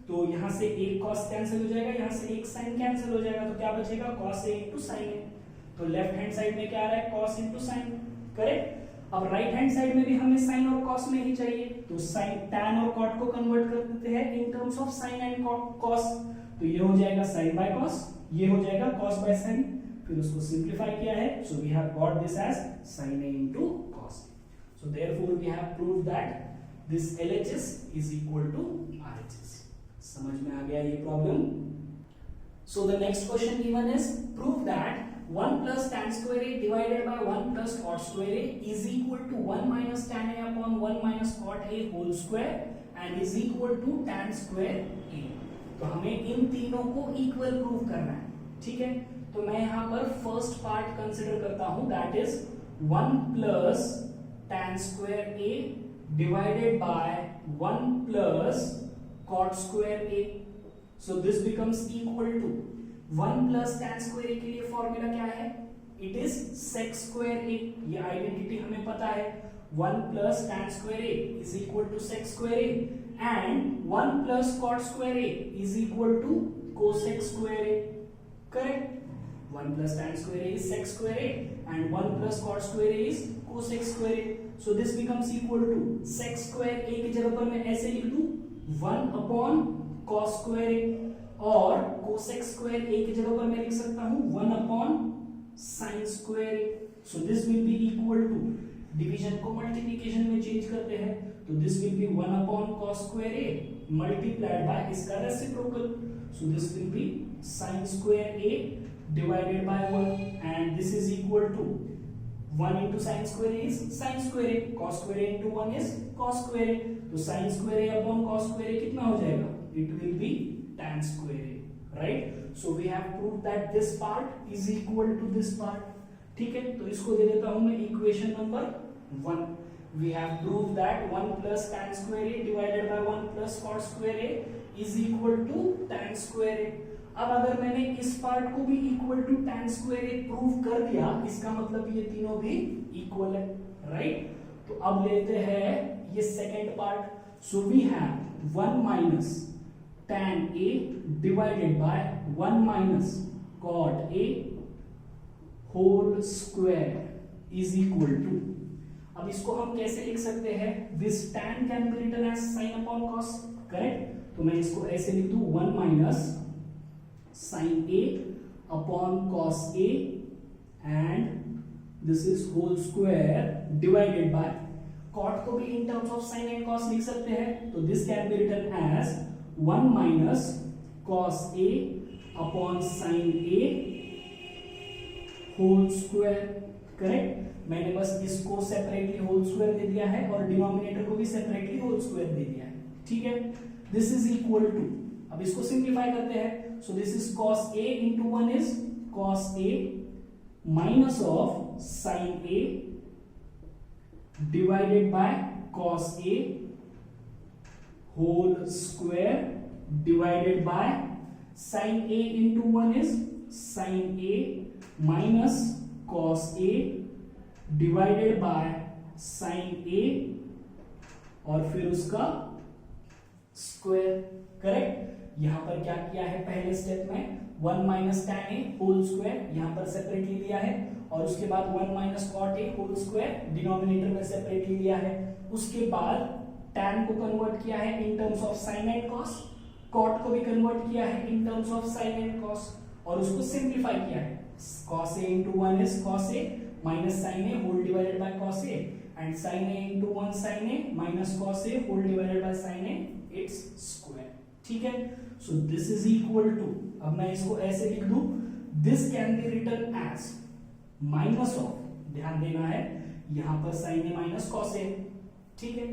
तो यहां से एक cos कैंसिल हो जाएगा, यहां से एक sin कैंसिल हो जाएगा, तो क्या बचेगा, cos a into sin a. तो लेफ्ट हैंड साइड में क्या आ रहा है, cos into sin, करेक्ट. अब राइट हैंड साइड में भी हमें sin और cos में ही चाहिए, तो sin tan और cot को कन्वर्ट कर देते हैं in terms of sin and cos. तो ये हो जाएगा sin by cos, ये हो जाएगा cos by sin, फिर उसको सिंप्लीफाई किया है. So we have got this as sin a into cos a. So therefore we have proved that this LHS is equal to RHS. समझ में आ गया ये problem. So the next question given is prove that 1 plus tan square a divided by 1 plus cot square a is equal to 1 minus tan a upon 1 minus cot a whole square and is equal to tan square a. तो हमें इन तीनों को equal prove करना है, ठीक है. तो मैं यहाँ पर फर्स्ट पार्ट कंसिडर करता हूं, that is 1 plus tan square a divided by 1 plus cot square a. So this becomes equal to 1 plus tan square a के लिए फॉर्मूला क्या है, it is sec square a. ये आइडेंटिटी हमें पता है, 1 plus tan square a is equal to sec square a and 1 plus cot square a is equal to cosec square a, correct. 1 plus tan square a is sec square a and 1 plus cot square a is cosec square a. So this becomes equal to sec square a की जगह पर मैं ऐसे लिख दूं 1 upon cos square a, और cosec square a की जगह पर मैं लिख सकता हूं 1 upon sin square a. So this will be equal to, division को मल्टीप्लिकेशन में चेंज करते हैं, तो this will be 1 upon cos square a multiplied by इसका reciprocal. So this will be sin square a divided by 1 and this is equal to 1 into sin square a is sin square a, cos square a into 1 is cos square a. तो sin square a upon cos square a कितना हो जाएगा, it will be tan square a, right. So we have proved that this part is equal to this part, ठीक है. तो इसको दे देता हूं मैं equation number 1. We have proved that 1 plus tan square a divided by 1 plus cot square a is equal to tan square a. अब अगर मैंने इस पार्ट को भी equal to tan square a prove कर दिया, इसका मतलब ये तीनों भी इक्वल है, राइट. तो अब लेते हैं ये second part. So we have 1 minus tan a divided by 1 minus cot a whole square is equal to. अब इसको हम कैसे लिख सकते हैं, this tan can be written as sin upon cos, correct. तो मैं इसको ऐसे लिख दूं 1 minus sin a upon cos a and this is whole square divided by, cot को भी in terms of sin and cos लिख सकते हैं, तो this can be written as 1 minus cos a upon sin a whole square, correct. मैंने बस इसको separately whole square दे दिया है और डिनोमिनेटर को भी सेपरेटली होल स्क्वायर दे दिया है, ठीक है। दिस इज इक्वल टू, अब इसको सिंप्लीफाई करते हैं, so this is cos a into 1 is cos a minus of sin a divided by cos a whole square divided by sin a into 1 is sin a minus cos a divided by sin a और फिर उसका square, correct. यहां पर क्या किया है, पहले step में 1 minus tan a whole square यहां पर सेपरेटली लिया है और उसके बाद 1 minus cot a whole square denominator में सेपरेटली लिया है। उसके बाद tan को कन्वर्ट किया है in terms of sin and cos, cot को भी कन्वर्ट किया है in terms of sin and cos और उसको सिंप्लीफाई किया है। cos a into 1 is cos a minus sin a whole divided by cos a and sin a into 1 sin a minus cos a whole divided by sin a its square, ठीक है। so this is equal to, अब मैं इसको ऐसे लिख दूं, this can be written as minus of, ध्यान देना है यहां पर sin a minus cos a, ठीक है,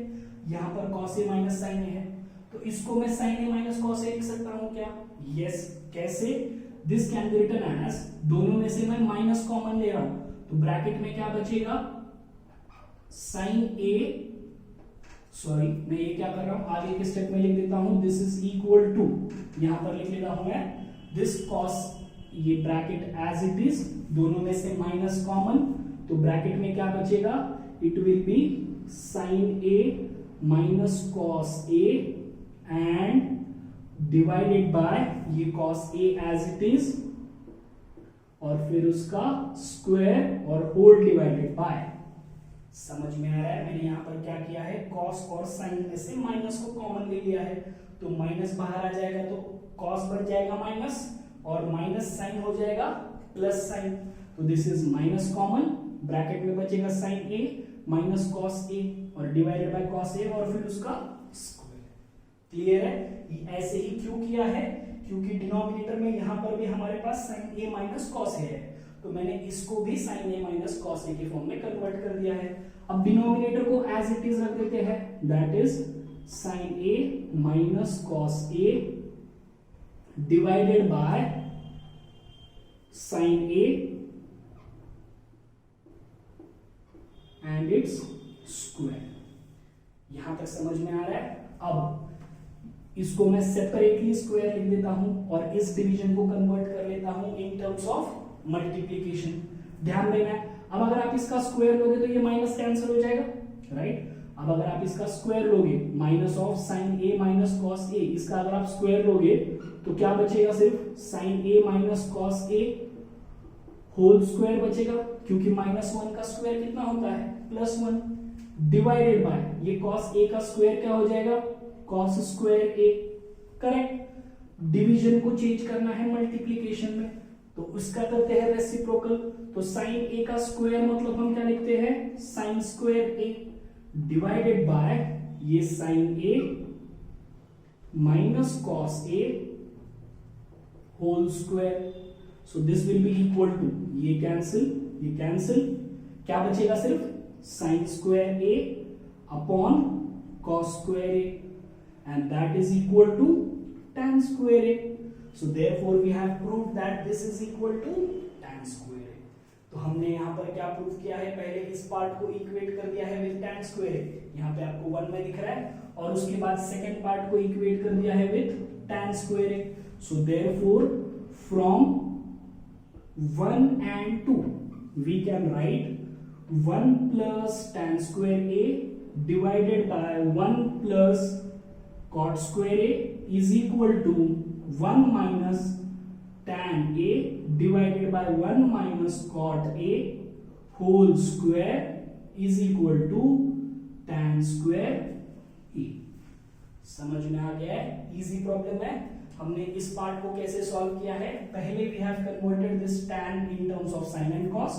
यहां पर cos a minus sin a है तो इसको मैं sin a minus cos a लिख सकता हूं क्या, yes, कैसे, this can be written as, दोनों में से मैं माइनस कॉमन ले रहा हूं तो ब्रैकेट में क्या बचेगा, sin a, सॉरी मैं ये क्या कर रहा हूं आगे के स्टेप में लिख देता हूं, दिस इज इक्वल टू, यहां पर लिख लेता हूं मैं दिस cos, ये ब्रैकेट एज इट इज, दोनों में से माइनस कॉमन तो ब्रैकेट में क्या बचेगा, it will be sin a minus cos a and divided by ये cos a as it is और फिर उसका स्क्वायर और होल डिवाइडेड बाय, समझ में आ रहा है। मैंने यहाँ पर क्या किया है, cos और sin में से माइनस को कॉमन ले लिया है तो माइनस बाहर आ जाएगा तो cos बन जाएगा माइनस और माइनस sin हो जाएगा प्लस sin, तो this is minus common, bracket में बचेगा sin a minus cos a और डिवाइडेड बाय cos a और फिर उसका स्क्वायर, क्लियर है। ये ऐसे ही क्यों किया है, क्योंकि डिनोमिनेटर में यहां पर भी हमारे पास sin a minus cos a है तो मैंने इसको भी sin a minus cos a के फॉर्म में कन्वर्ट कर दिया है। अब डिनोमिनेटर को एज इट इज रख देते हैं, that is sin a minus cos a divided bye sin a and its square, यहां तक समझ में आ रहा है। अब इसको मैं सेपरेटली स्क्वायर लिख देता हूं और इस डिवीजन को कन्वर्ट कर लेता हूं इन टर्म्स ऑफ मल्टीप्लिकेशन, ध्यान देना है। अब अगर आप इसका स्क्वायर लोगे तो ये माइनस कैंसिल हो जाएगा, राइट। अब अगर आप इसका स्क्वायर लोगे minus of sin a minus cos a, इसका अगर आप स्क्वायर लोगे तो क्या बचेगा, सिर्फ sin a minus cos a whole square बचेगा क्योंकि माइनस 1 का स्क्वायर कितना होता है, प्लस 1, डिवाइडेड बाय ये cos a का स्क्वायर क्या हो जाएगा, cos square a, correct. Division को चेंज करना है मल्टीप्लिकेशन में तो उसका करते हैं रेसिप्रोकल, तो sin a का स्क्वायर मतलब हम क्या लिखते हैं, sin square a divided by ये sin a minus cos a whole square, so this will be equal to, ये कैंसिल, क्या बचेगा, सिर्फ sin square a upon cos square a and that is equal to tan square a. So therefore we have proved that this is equal to tan square a. तो हमने यहाँ पर क्या prove किया है, पहले इस पार्ट को इक्वेट कर दिया है विद tan square a, यहाँ पे आपको 1 में दिख रहा है और उसके बाद सेकंड पार्ट को इक्वेट कर दिया है with tan square a. So therefore from 1 and 2 we can write 1 plus tan square a divided by 1 plus cot square a is equal to 1 minus tan a divided by 1 minus cot a whole square is equal to tan square a. समझ में आ गया है, easy problem है। हमने इस part को कैसे सॉल्व किया है, पहले we have converted this tan in terms of sin and cos,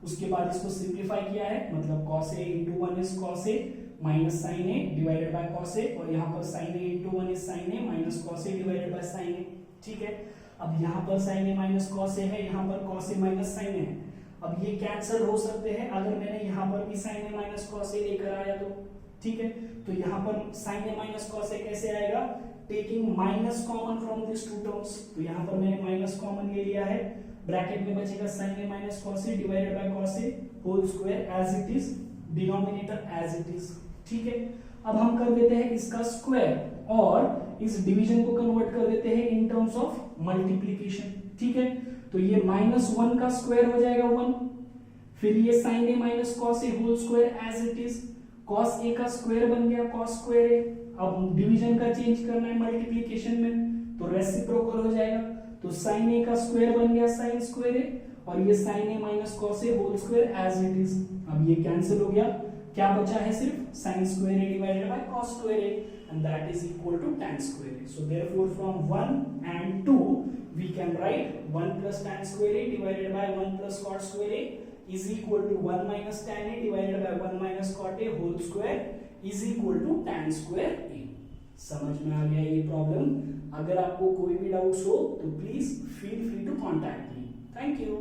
उसके बाद इसको सिंप्लीफाई किया है, मतलब cos a into 1 is cos a minus sin a divided by cos a और यहाँ पर sin a into 1 is sin a minus cos a divided bye sin a, ठीक है। अब यहाँ पर sin a minus cos a है, यहाँ पर cos a minus sin a है। अब ये कैंसिल हो सकते हैं अगर मैंने यहाँ पर भी sine A minus cos A लेकर आया तो, ठीक है। तो यहाँ पर sine A minus cos A कैसे आएगा, taking minus common from this two terms, तो यहाँ पर मैंने माइनस कॉमन ले लिया है, ब्रैकेट में बचेगा sine A minus cos A divided by cos A whole square as it is, denominator as it is, ठीक है। अब हम कर देते हैं इसका स्क्वायर और इस डिवीजन को कन्वर्ट कर देते हैं इन टर्म्स ऑफ मल्टीप्लीकेशन, ठीक है। तो ये -1 का स्क्वायर हो जाएगा 1, फिर ये sin a minus cos a whole square as it is, cos a का स्क्वायर बन गया cos स्क्वायर a, अब डिवीजन का चेंज करना है मल्टीप्लीकेशन में तो रेसिप्रोकल हो जाएगा, तो sin a का स्क्वायर बन गया sin स्क्वायर a और ये sin a minus cos a whole square as it is. अब ये कैंसिल हो गया, क्या बचा है सिर्फ sin square a divided by cos square a and that is equal to tan square a. So therefore from 1 and 2 we can write 1 plus tan square a divided by 1 plus cot square a is equal to 1 minus tan a divided by 1 minus cot a whole square is equal to tan square a. समझ में आ गया ये problem? अगर आपको कोई भी doubts हो तो please feel free to contact me. Thank you.